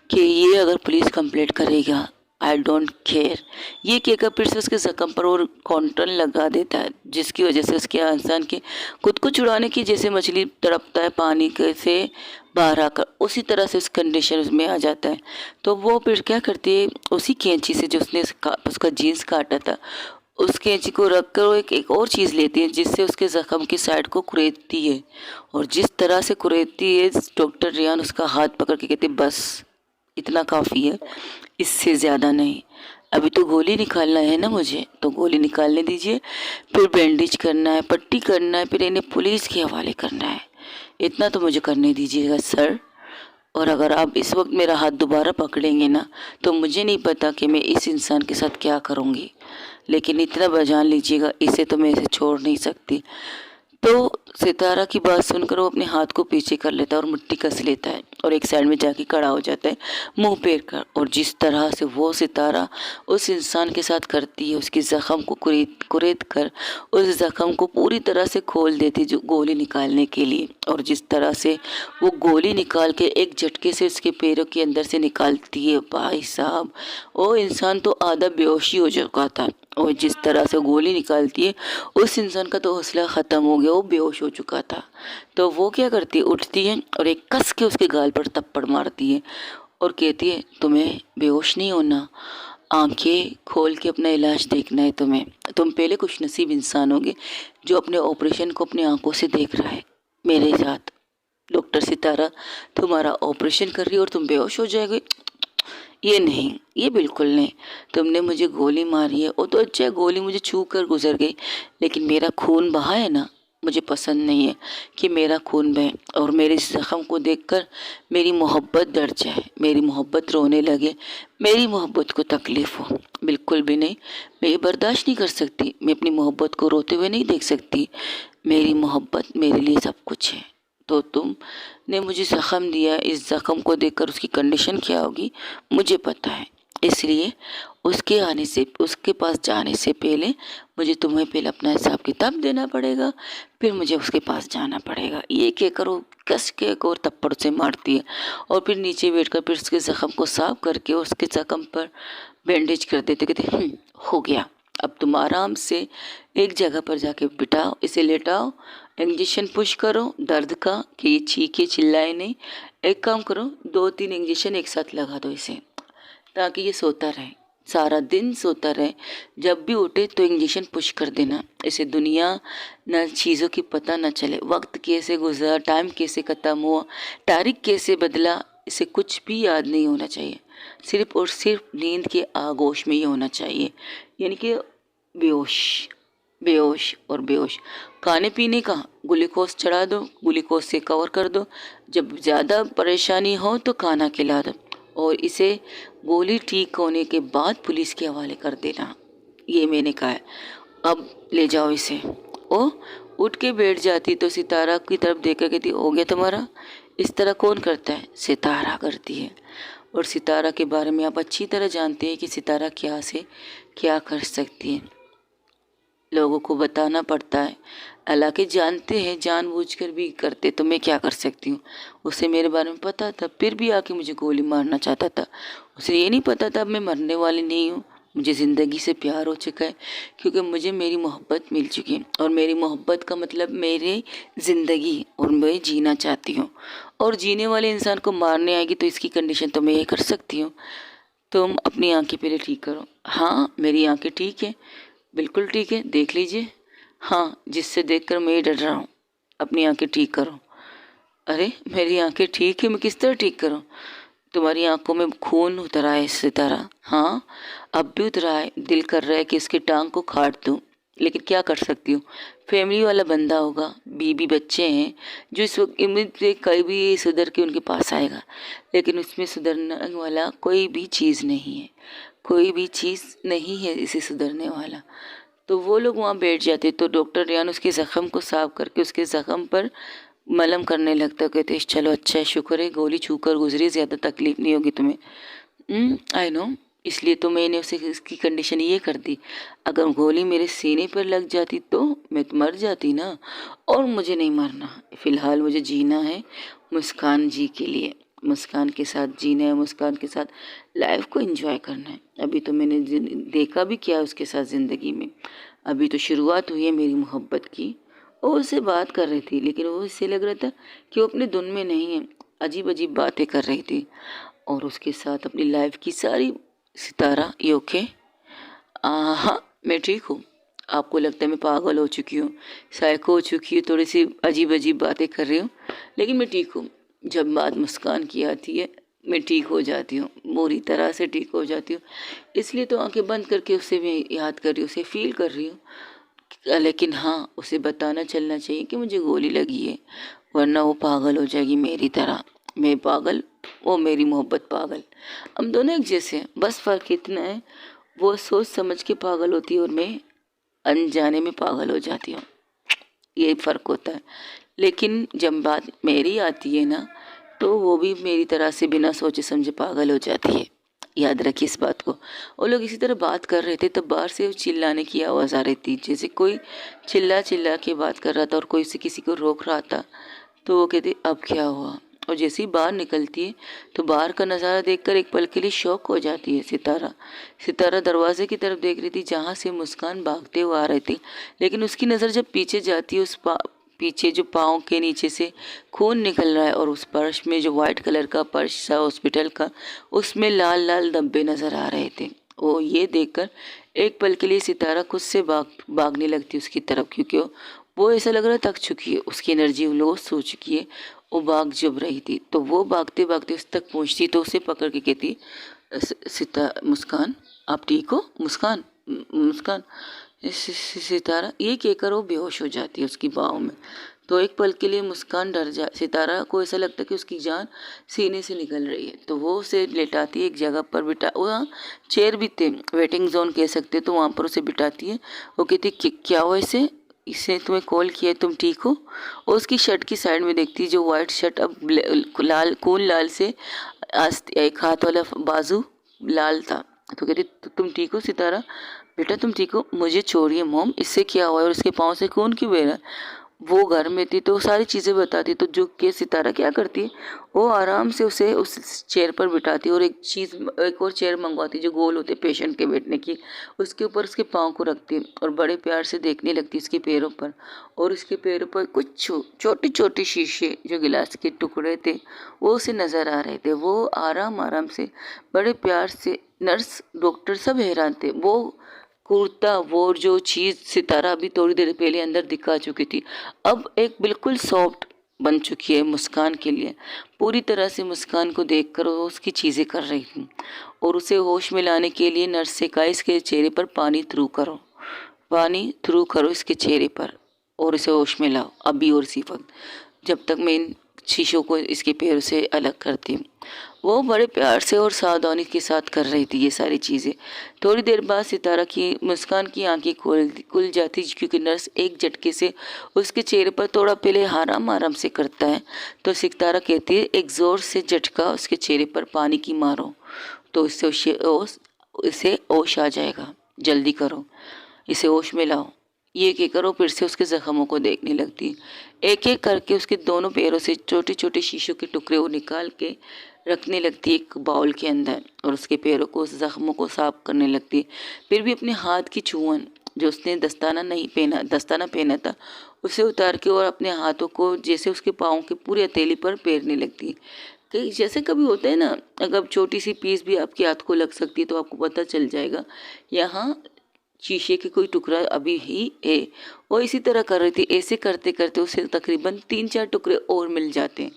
कि ये अगर पुलिस कंप्लेंट करेगा, आई डोंट केयर। ये कहकर फिर से उसके ज़ख्म पर और कॉटन लगा देता है, जिसकी वजह से उसके इंसान के खुद को छुड़ाने की, जैसे मछली तड़पता है पानी के से बाहर आकर, उसी तरह से उस कंडीशन उसमें आ जाता है। तो वो फिर क्या करती है, उसी कैंची से जो उसने उसका जीन्स काटा था, उस कैंची को रख कर वो एक और चीज़ लेती है, जिससे उसके ज़ख्म की साइड को कुरेदती है। और जिस तरह से कुरेदती है, डॉक्टर रियान उसका हाथ पकड़ के कहते, बस इतना काफ़ी है, इससे ज़्यादा नहीं। अभी तो गोली निकालना है ना मुझे, तो गोली निकालने दीजिए, फिर बैंडेज करना है, पट्टी करना है, फिर इन्हें पुलिस के हवाले करना है। इतना तो मुझे करने दीजिएगा सर। और अगर आप इस वक्त मेरा हाथ दोबारा पकड़ेंगे ना, तो मुझे नहीं पता कि मैं इस इंसान के साथ क्या करूँगी, लेकिन इतना बजान लीजिएगा, इसे तो मैं इसे छोड़ नहीं सकती। तो सितारा की बात सुनकर वो अपने हाथ को पीछे कर लेता है और मुट्ठी कस लेता है और एक साइड में जाके खड़ा हो जाता है मुंह फेर कर। और जिस तरह से वो सितारा उस इंसान के साथ करती है, उसके ज़ख्म को कुरेद कुरेद कर उस ज़ख्म को पूरी तरह से खोल देती है जो गोली निकालने के लिए। और जिस तरह से वो गोली निकाल के एक झटके से उसके पैरों के अंदर से निकालती है, भाई साहब, वो इंसान तो आधा बेहोशी हो चुका था। और जिस तरह से गोली निकालती है, उस इंसान का तो हौसला ख़त्म हो गया, वो बेहोश हो चुका था। तो वो क्या करती है, उठती है और एक कस के उसके गाल पर थप्पड़ मारती है और कहती है, तुम्हें बेहोश नहीं होना, आंखें खोल के अपना इलाज देखना है तुम्हें। तुम पहले खुश नसीब इंसान होगे जो अपने ऑपरेशन को अपनी आंखों से देख रहा है। मेरे साथ डॉक्टर सितारा तुम्हारा ऑपरेशन कर रही है और तुम बेहोश हो जाओगे, ये नहीं, ये बिल्कुल नहीं। तुमने मुझे गोली मारी है, वो तो अच्छा है, गोली मुझे छू कर गुजर गई, लेकिन मेरा खून बहा है ना, मुझे पसंद नहीं है कि मेरा खून बहे और मेरे इस ज़ख्म को देखकर मेरी मोहब्बत डर जाए, मेरी मोहब्बत रोने लगे, मेरी मोहब्बत को तकलीफ़ हो। बिल्कुल भी नहीं, मैं ये बर्दाश्त नहीं कर सकती, मैं अपनी मोहब्बत को रोते हुए नहीं देख सकती। मेरी मोहब्बत मेरे लिए सब कुछ है। तो तुमने मुझे ज़ख्म दिया, इस ज़ख्म को देखकर उसकी कंडीशन क्या होगी मुझे पता है, इसलिए उसके आने से, उसके पास जाने से पहले मुझे तुम्हें पहले अपना हिसाब किताब देना पड़ेगा, फिर मुझे उसके पास जाना पड़ेगा। ये कहकर वो कस के एक और थप्पड़ से मारती है और फिर नीचे बैठकर फिर उसके ज़ख्म को साफ करके उसके ज़ख्म पर बैंडेज कर देते, कहते हो गया, अब तुम आराम से एक जगह पर जाके बिठाओ, इसे लेटाओ, इंजेक्शन पुश करो दर्द का कि ये चीखे चिल्लाए नहीं। एक काम करो, 2-3 इंजेक्शन एक साथ लगा दो इसे, ताकि ये सोता रहे, सारा दिन सोता रहे, जब भी उठे तो इंजेक्शन पुश कर देना। इसे दुनिया न चीज़ों की पता न चले, वक्त कैसे गुजरा, टाइम कैसे ख़त्म हुआ, तारीख कैसे बदला, इसे कुछ भी याद नहीं होना चाहिए। सिर्फ और सिर्फ नींद के आगोश में ही होना चाहिए, यानी कि बेहोश, बेहोश और बेहोश। खाने पीने का ग्लूकोज चढ़ा दो, ग्लूकोज से कवर कर दो, जब ज़्यादा परेशानी हो तो खाना खिला दो और इसे गोली ठीक होने के बाद पुलिस के हवाले कर देना, ये मैंने कहा है। अब ले जाओ इसे। ओ उठ के बैठ जाती तो सितारा की तरफ देखकर कहती, हो गया तुम्हारा। इस तरह कौन करता है, सितारा करती है। और सितारा के बारे में आप अच्छी तरह जानते हैं कि सितारा क्या से क्या कर सकती है, लोगों को बताना पड़ता है। हालांकि जानते हैं, जानबूझकर भी करते, तो मैं क्या कर सकती हूँ। उसे मेरे बारे में पता था, फिर भी आके मुझे गोली मारना चाहता था। उसे ये नहीं पता था अब मैं मरने वाली नहीं हूँ, मुझे ज़िंदगी से प्यार हो चुका है, क्योंकि मुझे मेरी मोहब्बत मिल चुकी है। और मेरी मोहब्बत का मतलब मेरी ज़िंदगी, और मैं जीना चाहती हूँ। और जीने वाले इंसान को मारने आएगी तो इसकी कंडीशन तो मैं ये कर सकती हूँ। तुम अपनी आंखें पहले ठीक करो। हाँ, मेरी आंखें ठीक है, बिल्कुल ठीक है, देख लीजिए। हाँ, जिससे देखकर मैं ही डर रहा हूँ। अपनी आंखें ठीक करो। अरे, मेरी आंखें ठीक है, मैं किस तरह ठीक करूँ? तुम्हारी आंखों में खून उतरा है सितारा। हाँ, अब भी उतरा है। दिल कर रहा है कि इसकी टांग को काट दूँ, लेकिन क्या कर सकती हूँ। फैमिली वाला बंदा होगा, बीबी बच्चे हैं, जो इस वक्त उम्मीद से कभी सुधर के उनके पास आएगा, लेकिन उसमें सुधरने वाला कोई भी चीज़ नहीं है। कोई भी चीज़ नहीं है इसे सुधरने वाला। तो वो लोग वहाँ बैठ जाते, तो डॉक्टर रियान उसके ज़ख़म को साफ करके उसके ज़ख़म पर मलहम करने लगता। कहते चलो अच्छा है, शुक्र है गोली छू कर गुजरी, ज़्यादा तकलीफ नहीं होगी तुम्हें। आई नो, इसलिए तो मैंने उसे इसकी कंडीशन ये कर दी। अगर गोली मेरे सीने पर लग जाती तो मैं तो मर जाती ना, और मुझे नहीं मरना। फ़िलहाल मुझे जीना है मुस्कान जी के लिए, मुस्कान के साथ जीना है, मुस्कान के साथ लाइफ को एंजॉय करना है। अभी तो मैंने देखा भी क्या है उसके साथ ज़िंदगी में, अभी तो शुरुआत हुई है मेरी मोहब्बत की। वो उससे बात कर रही थी, लेकिन वो इससे लग रहा था कि वो अपने धुन में नहीं है, अजीब अजीब बातें कर रही थी। और उसके साथ अपनी लाइफ की सारी सितारा ये ओके। हाँ, मैं ठीक हूँ। आपको लगता है मैं पागल हो चुकी हूँ, साइको हो चुकी हूँ, थोड़ी सी अजीब अजीब बातें कर रही हूँ, लेकिन मैं ठीक हूँ। जब बात मुस्कान की आती है मैं ठीक हो जाती हूँ, पूरी तरह से ठीक हो जाती हूँ। इसलिए तो आंखें बंद करके उसे मैं याद कर रही हूँ, उसे फील कर रही हूँ। लेकिन हाँ, उसे बताना चलना चाहिए कि मुझे गोली लगी है, वरना वो पागल हो जाएगी मेरी तरह। मैं पागल, वो मेरी मोहब्बत पागल, हम दोनों एक जैसे हैं। बस फ़र्क इतना है, वो सोच समझ के पागल होती है और मैं अनजाने में पागल हो जाती हूँ, ये फ़र्क होता है। लेकिन जब बात मेरी आती है ना, तो वो भी मेरी तरह से बिना सोचे समझे पागल हो जाती है। याद रखिए इस बात को। वो लोग इसी तरह बात कर रहे थे, तब बाहर से चिल्लाने की आवाज़ आ रही थी, जैसे कोई चिल्ला चिल्ला के बात कर रहा था और कोई से किसी को रोक रहा था। तो वो कहते अब क्या हुआ, और जैसे ही बाहर निकलती है तो बाहर का नज़ारा देखकर एक पल के लिए शॉक हो जाती है सितारा। सितारा दरवाजे की तरफ देख रही थी जहाँ से मुस्कान भागते हुए आ रही थी, लेकिन उसकी नज़र जब पीछे जाती है, उस पीछे जो पाँव के नीचे से खून निकल रहा है, और उस पर्स में जो वाइट कलर का पर्स था हॉस्पिटल का, उसमें लाल लाल धब्बे नज़र आ रहे थे। वो ये देखकर एक पल के लिए सितारा खुद से भागने लगती उसकी तरफ, क्योंकि वो ऐसा लग रहा थक चुकी है, उसकी एनर्जी लॉस हो चुकी है। वो भाग जब रही थी तो वो भागते भागते उस तक पहुंचती तो उसे पकड़ के कहती मुस्कान, आप ठीक हो? मुस्कान, मुस्कान। सितारा ये कहकर वो बेहोश हो जाती है उसकी बाहों में। तो एक पल के लिए मुस्कान डर जा, सितारा को ऐसा लगता है कि उसकी जान सीने से निकल रही है। तो वो उसे लेटाती है एक जगह पर, बिठा, वहाँ चेयर भी थे, वेटिंग जोन कह सकते, तो वहाँ पर उसे बिठाती है। वो कहती क्या हुआ इसे, इसने तुम्हें कॉल किया है, तुम ठीक हो? और उसकी शर्ट की साइड में देखती जो वाइट शर्ट अब लाल, खून लाल से एक हाथ वाला बाजू लाल था। तो कहती तुम ठीक हो सितारा? बेटा तुम ठीक हो? मुझे छोड़िए मॉम, इससे क्या हुआ है और इसके पाँव से खून क्यों बह रहा है? वो घर में थी तो सारी चीज़ें बताती, तो जो के सितारा क्या करती है, वो आराम से उसे उस चेयर पर बिठाती और एक और चेयर मंगवाती जो गोल होती है पेशेंट के बैठने की, उसके ऊपर उसके पाँव को रखती और बड़े प्यार से देखने लगती उसके पैरों पर। और उसके पैरों पर कुछ छोटे छोटे शीशे जो गिलास के टुकड़े थे वो उसे नज़र आ रहे थे। वो आराम आराम से बड़े प्यार से, नर्स डॉक्टर सब हैरान थे। वो कुर्ता, वो जो चीज़ सितारा अभी थोड़ी देर पहले अंदर दिखा चुकी थी, अब एक बिल्कुल सॉफ्ट बन चुकी है मुस्कान के लिए। पूरी तरह से मुस्कान को देखकर वो उसकी चीज़ें कर रही थी और उसे होश में लाने के लिए नर्स से कहा इसके चेहरे पर पानी थ्रू करो, पानी थ्रू करो इसके चेहरे पर और इसे होश में लाओ अभी और इसी वक्त, जब तक मैं इन शीशों को इसके पैरों से अलग करती हूँ। वो बड़े प्यार से और सावधानी के साथ कर रही थी ये सारी चीज़ें। थोड़ी देर बाद सितारा की, मुस्कान की आंखें खुल जाती, क्योंकि नर्स एक झटके से उसके चेहरे पर थोड़ा पहले आराम आराम से करता है। तो सितारा कहती है एक ज़ोर से झटका उसके चेहरे पर पानी की मारो, तो इसे होश आ जाएगा, जल्दी करो, इसे होश में लाओ। ये कहकर वो फिर से उसके ज़ख्मों को देखने लगती है। एक एक करके उसके दोनों पैरों से छोटे छोटे शीशों के टुकड़े वो निकाल के रखने लगती है एक बाउल के अंदर, और उसके पैरों को, उस ज़ख्मों को साफ करने लगती है। फिर भी अपने हाथ की चुवन, जो उसने दस्ताना पहना था, उसे उतार के और अपने हाथों को जैसे उसके पाँव के पूरी हथेली पर फेरने लगती है। कि जैसे कभी होता है ना, अगर छोटी सी पीस भी आपके हाथ को लग सकती है तो आपको पता चल जाएगा यहाँ शीशे के कोई टुकड़ा अभी ही है। वो इसी तरह कर रही थी। ऐसे करते करते उसे तकरीबन 3-4 टुकड़े और मिल जाते हैं।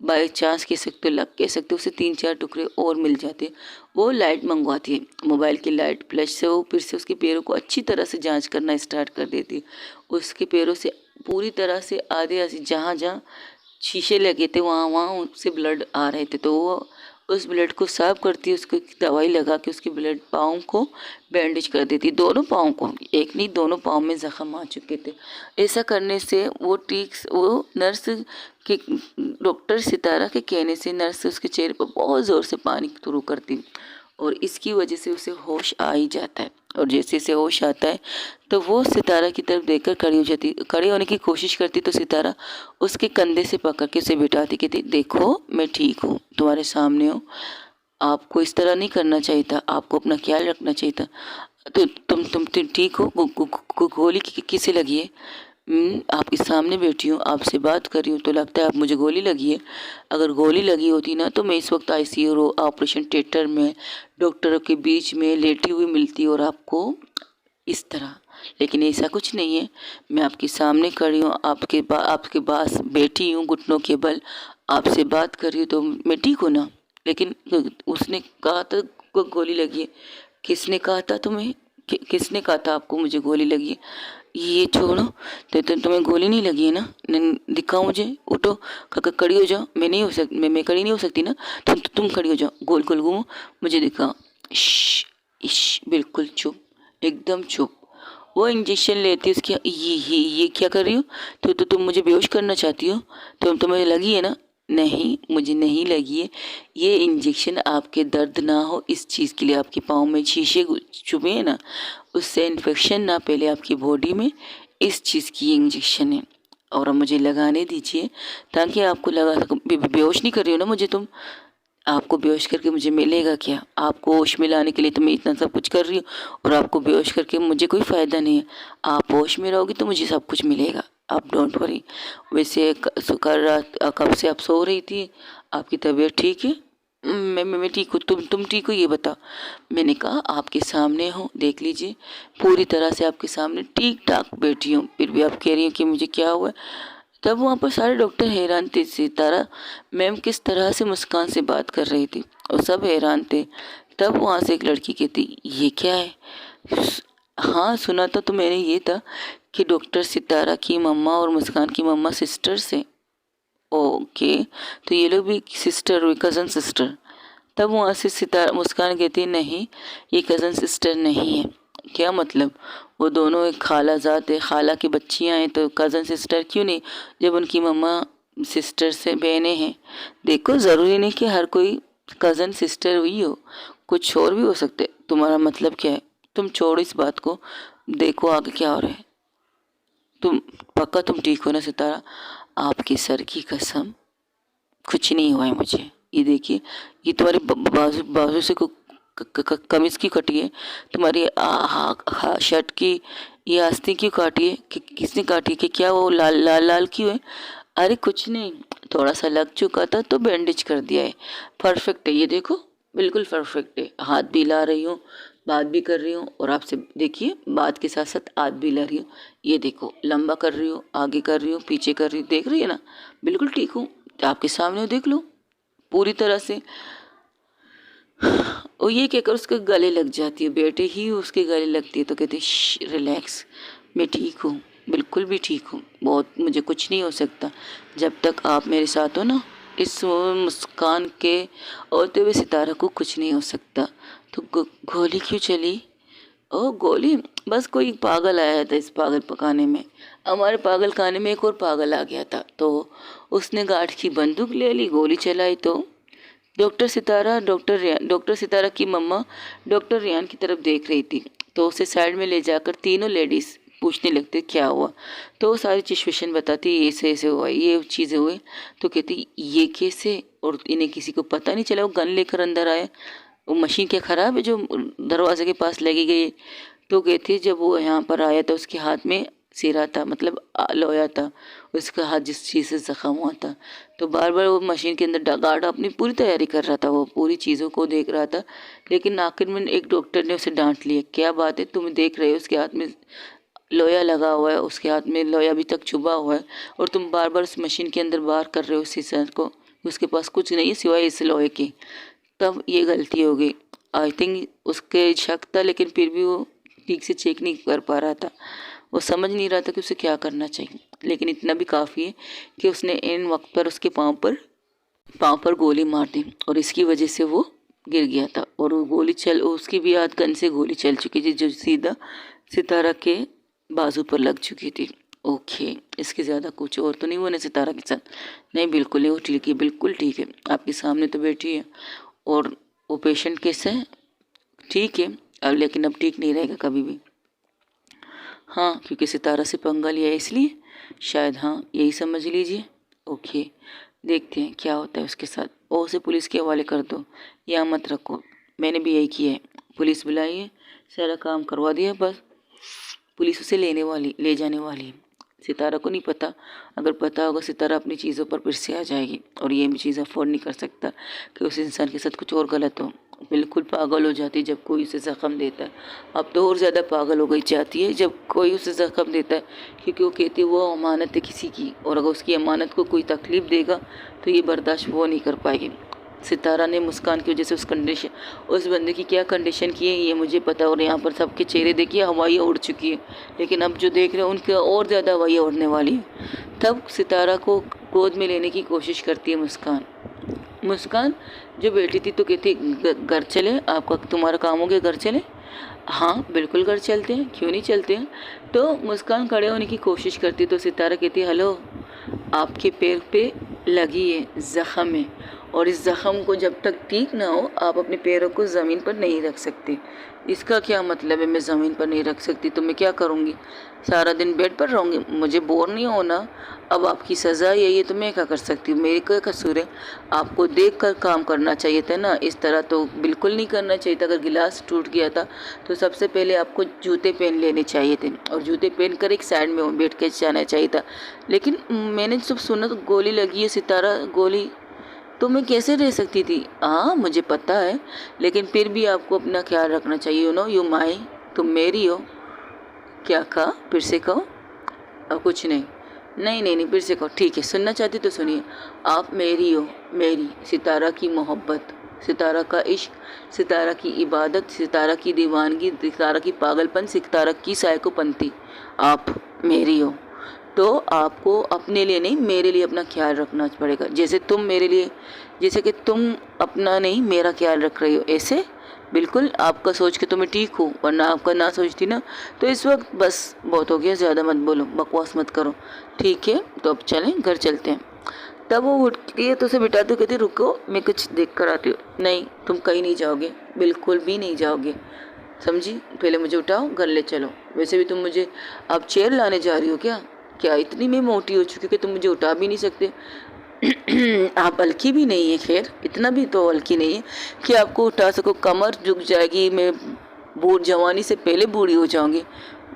बाई चांस कह सकते उसे 3-4 टुकड़े और मिल जाते हैं। वो लाइट मंगवाती है, मोबाइल की लाइट फ्लैश से वो फिर से उसके पैरों को अच्छी तरह से जांच करना स्टार्ट कर देती है। उसके पैरों से पूरी तरह से आधे जहाँ जहाँ शीशे लगे थे वहाँ वहाँ उससे ब्लड आ रहे थे, तो वो उस ब्लड को साफ करती है, उसको दवाई लगा के उसके ब्लड पाँव को बैंडेज कर देती, दोनों पाँव को, एक नहीं दोनों पाँव में ज़ख्म आ चुके थे। ऐसा करने से वो नर्स के, डॉक्टर सितारा के कहने से नर्स उसके चेहरे पर बहुत ज़ोर से पानी शुरू करती, और इसकी वजह से उसे होश आ ही जाता है। और जैसे से होश आता है तो वो सितारा की तरफ देखकर खड़ी हो जाती, खड़ी होने की कोशिश करती, तो सितारा उसके कंधे से पकड़ के उसे बिठाती, कहती देखो मैं ठीक हूँ, तुम्हारे सामने हूँ, आपको इस तरह नहीं करना चाहिए था, आपको अपना ख्याल रखना चाहिए था। तो तुम ठीक हो? गोली किसे लगी है? आपके सामने बैठी हूँ, आपसे बात कर रही हूँ, तो लगता है आप मुझे गोली लगी है। अगर गोली लगी होती ना तो मैं इस वक्त आईसीयू ऑपरेशन थिएटर में डॉक्टरों के बीच में लेटी हुई मिलती, और आपको इस तरह। लेकिन ऐसा कुछ नहीं है, मैं आपके सामने खड़ी हूँ, आपके पास बैठी हूँ, घुटनों के बल आपसे बात कर रही हूँ, तो मैं ठीक हूँ ना? लेकिन उसने कहा था गोली लगी है। किसने कहा था तुम्हें? किसने कहा था आपको मुझे गोली लगी है? ये छोड़ो, तो तुम्हें गोली नहीं लगी है ना? दिखाओ मुझे, उठो, खड़ी हो जाओ। मैं नहीं हो सकती, मैं खड़ी नहीं हो सकती ना? तुम खड़ी हो जाओ, गोल गोल घूमो, मुझे दिखाओ। बिल्कुल चुप, एकदम चुप। वो इंजेक्शन लेती है उसकी, ये क्या कर रही हो? तो तुम मुझे बेहोश करना चाहती हो? तुम्हें लगी है ना? नहीं, मुझे नहीं लगी है। ये इंजेक्शन आपके दर्द ना हो इस चीज़ के लिए, आपके पाँव में शीशे चुभे हैं ना, उससे इन्फेक्शन ना फैले आपकी बॉडी में, इस चीज़ की इंजेक्शन है। और अब मुझे लगाने दीजिए ताकि आपको लगा सको। बेहोश नहीं कर रही हो ना मुझे तुम? आपको बेहोश करके मुझे मिलेगा क्या? आपको होश में लाने के लिए तो मैं इतना सब कुछ कर रही हूँ, और आपको बेहोश करके मुझे कोई फ़ायदा नहीं है। आप होश में रहोगी तो मुझे सब कुछ मिलेगा, आप डोंट वरी। वैसे कल रात कब से आप सो रही थी? आपकी तबीयत ठीक है? मैं ठीक हूँ, तुम ठीक हो ये बताओ। मैंने कहा आपके सामने हो, देख लीजिए, पूरी तरह से आपके सामने ठीक ठाक बैठी हूँ, फिर भी आप कह रही हो कि मुझे क्या हुआ है? तब वहाँ पर सारे डॉक्टर हैरान थे, सितारा मैम किस तरह से मुस्कान से बात कर रही थी, और सब हैरान थे। तब वहाँ से एक लड़की कहती ये क्या है? हाँ सुना था तो मैंने ये था कि डॉक्टर सितारा की मम्मा और मुस्कान की मम्मा सिस्टर्स हैं। ओके, तो ये लोग भी सिस्टर हुई, कज़न सिस्टर। तब वहाँ से सितारा मुस्कान कहती नहीं, ये कज़न सिस्टर नहीं है। क्या मतलब? वो दोनों एक खाला ज़ात है, खाला की बच्चियाँ हैं, तो कज़न सिस्टर क्यों नहीं, जब उनकी मम्मा सिस्टर से बहनें हैं। देखो ज़रूरी नहीं कि हर कोई कज़न सिस्टर हुई हो, कुछ और भी हो सकते। तुम्हारा मतलब क्या है? तुम छोड़ो इस बात को, देखो आगे क्या हो रहा है। तुम पक्का तुम ठीक हो ना सितारा? आपके सर की कसम, कुछ नहीं हुआ है मुझे। ये देखिए, ये तुम्हारे बाजू बाजू से कमीज की कटी है, तुम्हारी शर्ट की ये आस्तीन क्यों काटी है? किसने काटी है? कि क्या वो लाल लाल लाल क्यों है? अरे कुछ नहीं, थोड़ा सा लग चुका था तो बैंडेज कर दिया है। परफेक्ट है, ये देखो बिल्कुल परफेक्ट है। हाथ भी ला रही हूँ, बात भी कर रही हूँ, और आपसे देखिए बात के साथ साथ हाथ भी ला रही हूँ। ये देखो लंबा कर रही हूँ, आगे कर रही हूँ, पीछे कर रही हूँ, देख रही है ना? बिल्कुल ठीक हूँ, आपके सामने हो, देख लो पूरी तरह से। और ये कहकर उसके गले लग जाती है, बेटे ही उसके गले लगती है, तो कहती है रिलैक्स, मैं ठीक हूँ, बिल्कुल भी ठीक हूँ, बहुत, मुझे कुछ नहीं हो सकता जब तक आप मेरे साथ हो ना। इस मुस्कान के होते हुए सितारा को कुछ नहीं हो सकता। तो गोली क्यों चली? ओ गोली, बस कोई पागल आया था इस पागल पकाने में, हमारे पागल खाने में एक और पागल आ गया था, तो उसने गार्ड की बंदूक ले ली, गोली चलाई। तो डॉक्टर सितारा की मम्मा डॉक्टर रियान की तरफ देख रही थी, तो उसे साइड में ले जाकर तीनों लेडीज़ पूछने लगते क्या हुआ, तो वो सारी सिचुएशन बताती ये ऐसे ऐसे हुआ, ये चीज़ें हुई। तो कहती ये कैसे, और इन्हें किसी को पता नहीं चला, वो गन लेकर अंदर आए। वो मशीन क्या ख़राब है जो दरवाजे के पास लगी गई। तो कहती जब वो यहाँ पर आया तो उसके हाथ में सिरा था, मतलब लोया था, उसका हाथ जिस चीज़ से ज़ख्म हुआ था। तो बार बार वो मशीन के अंदर गार्ड अपनी पूरी तैयारी कर रहा था, वो पूरी चीज़ों को देख रहा था। लेकिन आखिर में एक डॉक्टर ने उसे डांट लिया, क्या बात है तुम देख रहे हो उसके हाथ में लोया लगा हुआ है, उसके हाथ में लोया अभी तक छुपा हुआ है, और तुम बार बार उस मशीन के अंदर बाहर कर रहे हो सीजर को, उसके पास कुछ नहीं है सिवाय इस लोहे के। तब ये गलती हो गई। आई थिंक उसके शक था, लेकिन फिर भी वो ठीक से चेक नहीं कर पा रहा था, वो समझ नहीं रहा था कि उसे क्या करना चाहिए। लेकिन इतना भी काफ़ी है कि उसने इन वक्त पर उसके पाँव पर गोली मार दी, और इसकी वजह से वो गिर गया था। और वो गोली उसकी भी हाथ गन से गोली चल चुकी थी, जो सीधा सितारा के बाजू पर लग चुकी थी। ओके, इसके ज़्यादा कुछ और तो नहीं हुआ ना सितारा के साथ? नहीं, बिल्कुल नहीं, वो ठीक है, बिल्कुल ठीक है, आपके सामने तो बैठी है। और वो पेशेंट कैसा है? ठीक है, अब लेकिन अब ठीक नहीं रहेगा कभी भी। हाँ, क्योंकि सितारा से पंगा लिया है इसलिए शायद, हाँ यही समझ लीजिए। ओके, देखते हैं क्या होता है उसके साथ। और उसे पुलिस के हवाले कर दो, यहाँ मत रखो। मैंने भी यही किया है, पुलिस बुलाई है, सारा काम करवा दिया, बस पुलिस उसे ले जाने वाली है। सितारा को नहीं पता, अगर पता होगा सितारा अपनी चीज़ों पर फिर से आ जाएगी, और ये भी चीज़ अफोर्ड नहीं कर सकता कि उस इंसान के साथ कुछ और गलत हो। बिल्कुल पागल हो जाती है जब कोई उसे ज़ख्म देता है। अब तो और ज़्यादा पागल हो गई जाती है जब कोई उसे ज़ख्म देता है, क्योंकि वो कहती है वो अमानत है किसी की, और अगर उसकी अमानत को कोई तकलीफ़ देगा तो ये बर्दाश्त वो नहीं कर पाएगी। सितारा ने मुस्कान की वजह से उस बंदे की क्या कंडीशन की है ये मुझे पता है, और यहाँ पर सबके चेहरे देखिए हवाइयाँ उड़ चुकी है, लेकिन अब जो देख रहे हैं उनके और ज़्यादा हवाइयाँ उड़ने वाली है। तब सितारा को गोद में लेने की कोशिश करती है मुस्कान जो बैठी थी, तो कहती घर चले, आपका तुम्हारा काम हो गया, घर चले। हाँ बिल्कुल घर चलते हैं, क्यों नहीं चलते हैं। तो मुस्कान खड़े होने की कोशिश करती, तो सितारा कहती है हेलो, आपके पैर पे लगी है, ज़ख़म है, और इस ज़ख़म को जब तक ठीक ना हो आप अपने पैरों को ज़मीन पर नहीं रख सकते। इसका क्या मतलब है मैं ज़मीन पर नहीं रख सकती? तो मैं क्या करूँगी, सारा दिन बेड पर रहूँगी? मुझे बोर नहीं होना। अब आपकी सज़ा यही है तो मैं क्या कर सकती हूँ, मेरे क्या कसूर है? आपको देख कर काम करना चाहिए था ना, इस तरह तो बिल्कुल नहीं करना चाहिए था। अगर गिलास टूट गया था तो सबसे पहले आपको जूते पहन लेने चाहिए थे, और जूते पहन कर एक साइड में बैठ के जाना चाहिए था। लेकिन मैंने जब सुना तो गोली लगी है सितारा, गोली, तो मैं कैसे रह सकती थी? हाँ मुझे पता है, लेकिन फिर भी आपको अपना ख्याल रखना चाहिए। यू नो यू माई, तुम मेरी हो। क्या कहा, फिर से कहो। और कुछ नहीं, नहीं नहीं नहीं, फिर से कहो। ठीक है, सुनना चाहती तो सुनिए। आप मेरी हो, मेरी सितारा की मोहब्बत, सितारा का इश्क, सितारा की इबादत, सितारा की दीवानगी, सितारा की पागलपन, सितारा की साइकोपंती, आप मेरी हो। तो आपको अपने लिए नहीं मेरे लिए अपना ख्याल रखना पड़ेगा। जैसे कि तुम अपना नहीं मेरा ख्याल रख रही हो, ऐसे बिल्कुल आपका सोच के तो मैं ठीक हूँ, वरना आपका ना सोचती ना तो इस वक्त बस बहुत हो गया, ज़्यादा मत बोलो, बकवास मत करो। ठीक है, तो अब चलें, घर चलते हैं। तब वो उठती है तो उसे बिठाती, कहती रुको मैं कुछ देख कर आती हूँ। नहीं, तुम कहीं नहीं जाओगे, बिल्कुल भी नहीं जाओगे, समझी? पहले मुझे उठाओ, घर ले चलो। वैसे भी तुम मुझे अब चेयर लाने जा रही हो क्या? क्या इतनी मैं मोटी हो चुकी कि तुम मुझे उठा भी नहीं सकते? आप हल्की भी नहीं है, खैर इतना भी तो हल्की नहीं है कि आपको उठा सको। कमर झुक जाएगी, मैं जवानी से पहले बूढ़ी हो जाऊंगी।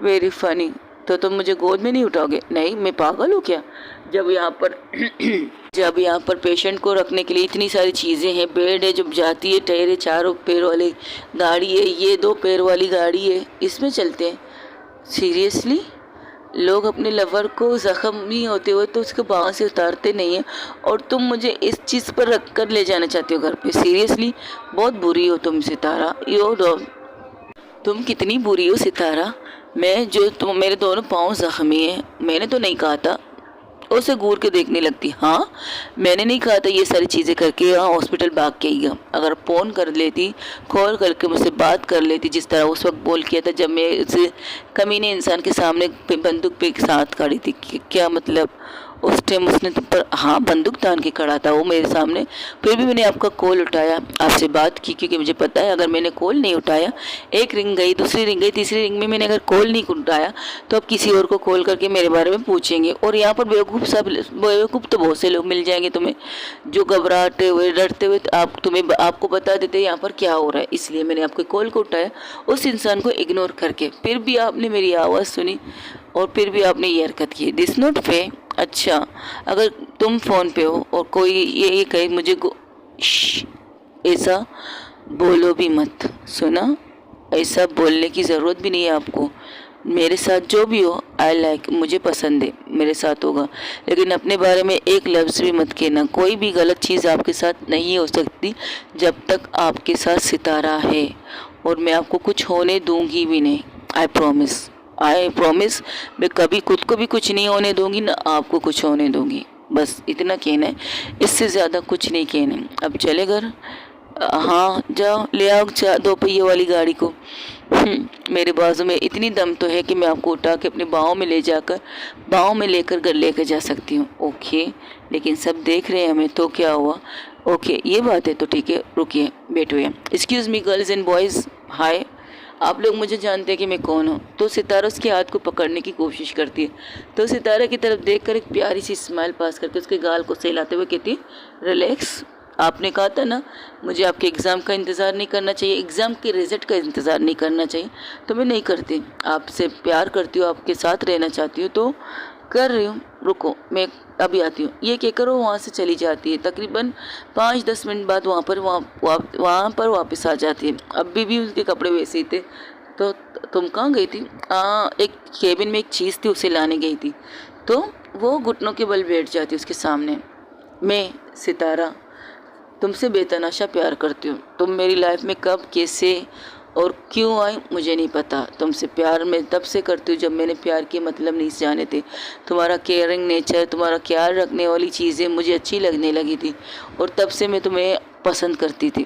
Very funny. तो तुम मुझे गोद में नहीं उठाओगे? नहीं, मैं पागल हूँ क्या? जब यहाँ पर पेशेंट को रखने के लिए इतनी सारी चीज़ें हैं, बेड है, जब जाती है टायर है, 4 पैर वाली गाड़ी है, ये 2 पैर वाली गाड़ी है, इसमें चलते हैं? सीरियसली? लोग अपने लवर को ज़ख्मी होते हुए तो उसको बाहों से उतारते नहीं हैं, और तुम मुझे इस चीज़ पर रख कर ले जाना चाहते हो घर पे? सीरियसली बहुत बुरी हो तुम सितारा। तुम कितनी बुरी हो सितारा। तुम मेरे दोनों पाँव ज़ख्मी हैं, मैंने तो नहीं कहा था। उसे घूर के देखने लगती। हाँ मैंने नहीं कहा था ये सारी चीज़ें करके यहाँ हॉस्पिटल भाग के आई। अगर फ़ोन कर लेती, कॉल करके मुझसे बात कर लेती, जिस तरह उस वक्त बोल किया था जब मैं उसे कमीने इंसान के सामने बंदूक पे एक साथ खड़ी थी, क्या मतलब? उस टाइम उसने तुम पर हाँ बंदूक तान के खड़ा था वो मेरे सामने, फिर भी मैंने आपका कॉल उठाया, आपसे बात की, क्योंकि मुझे पता है अगर मैंने कॉल नहीं उठाया, एक रिंग गई, दूसरी रिंग गई, तीसरी रिंग में मैंने अगर कॉल नहीं उठाया तो अब किसी और को कॉल करके मेरे बारे में पूछेंगे। और यहाँ पर बेवकूफ़ तो बहुत से लोग मिल जाएंगे तुम्हें, जो घबराते हुए डरते हुए आपको बता देते यहाँ पर क्या हो रहा है। इसलिए मैंने आपके कॉल को उठाया उस इंसान को इग्नोर करके, फिर भी आपने मेरी आवाज़ सुनी और फिर भी आपने ये हरकत की। दिस नॉट फे। अच्छा, अगर तुम फ़ोन पे हो और कोई ये कहे मुझे ऐसा बोलो भी मत, सुना, ऐसा बोलने की ज़रूरत भी नहीं है आपको। मेरे साथ जो भी हो आई लाइक, मुझे पसंद है, मेरे साथ होगा, लेकिन अपने बारे में एक लफ्ज़ भी मत कहना। कोई भी गलत चीज़ आपके साथ नहीं हो सकती जब तक आपके साथ सितारा है, और मैं आपको कुछ होने दूंगी भी नहीं। आई प्रॉमिस मैं कभी खुद को भी कुछ नहीं होने दूंगी, ना आपको कुछ होने दूंगी। बस इतना कहना है, इससे ज़्यादा कुछ नहीं कहना है। अब चले घर, हाँ जाओ ले आओ 2 पहिए वाली गाड़ी को। मेरे बाजू में इतनी दम तो है कि मैं आपको उठा के अपने बाहों में लेकर घर लेकर जा सकती हूँ। ओके, लेकिन सब देख रहे हैं हमें, तो क्या हुआ? ओके ये बात है तो ठीक है, रुकिए बैठिए। Excuse me girls and boys, hi, आप लोग मुझे जानते हैं कि मैं कौन हूँ। तो सितारा उसके हाथ को पकड़ने की कोशिश करती है, तो सितारा की तरफ देखकर एक प्यारी सी स्माइल पास करके उसके गाल को सहलाते हुए कहती है रिलैक्स। आपने कहा था ना मुझे आपके एग्ज़ाम का इंतज़ार नहीं करना चाहिए, एग्ज़ाम के रिज़ल्ट का इंतज़ार नहीं करना चाहिए, तो मैं नहीं करती। आपसे प्यार करती हूँ, आपके साथ रहना चाहती हूँ, तो कर रही हूँ, रुको मैं अभी आती हूँ। ये कहकर वो वहाँ से चली जाती है। तकरीबन 5-10 मिनट बाद वहाँ पर वापस आ जाती है। अभी भी उसके कपड़े वैसे ही थे। तो तुम कहाँ गई थी? एक केबिन में एक चीज़ थी, उसे लाने गई थी। तो वो घुटनों के बल बैठ जाती है उसके सामने। मैं सितारा तुमसे बेतनाशा प्यार करती हूँ। तुम मेरी लाइफ में कब, कैसे और क्यों आई मुझे नहीं पता। तुमसे प्यार मैं तब से करती हूँ जब मैंने प्यार के मतलब नहीं जाने थे। तुम्हारा केयरिंग नेचर, तुम्हारा ख्याल रखने वाली चीज़ें मुझे अच्छी लगने लगी थी, और तब से मैं तुम्हें पसंद करती थी।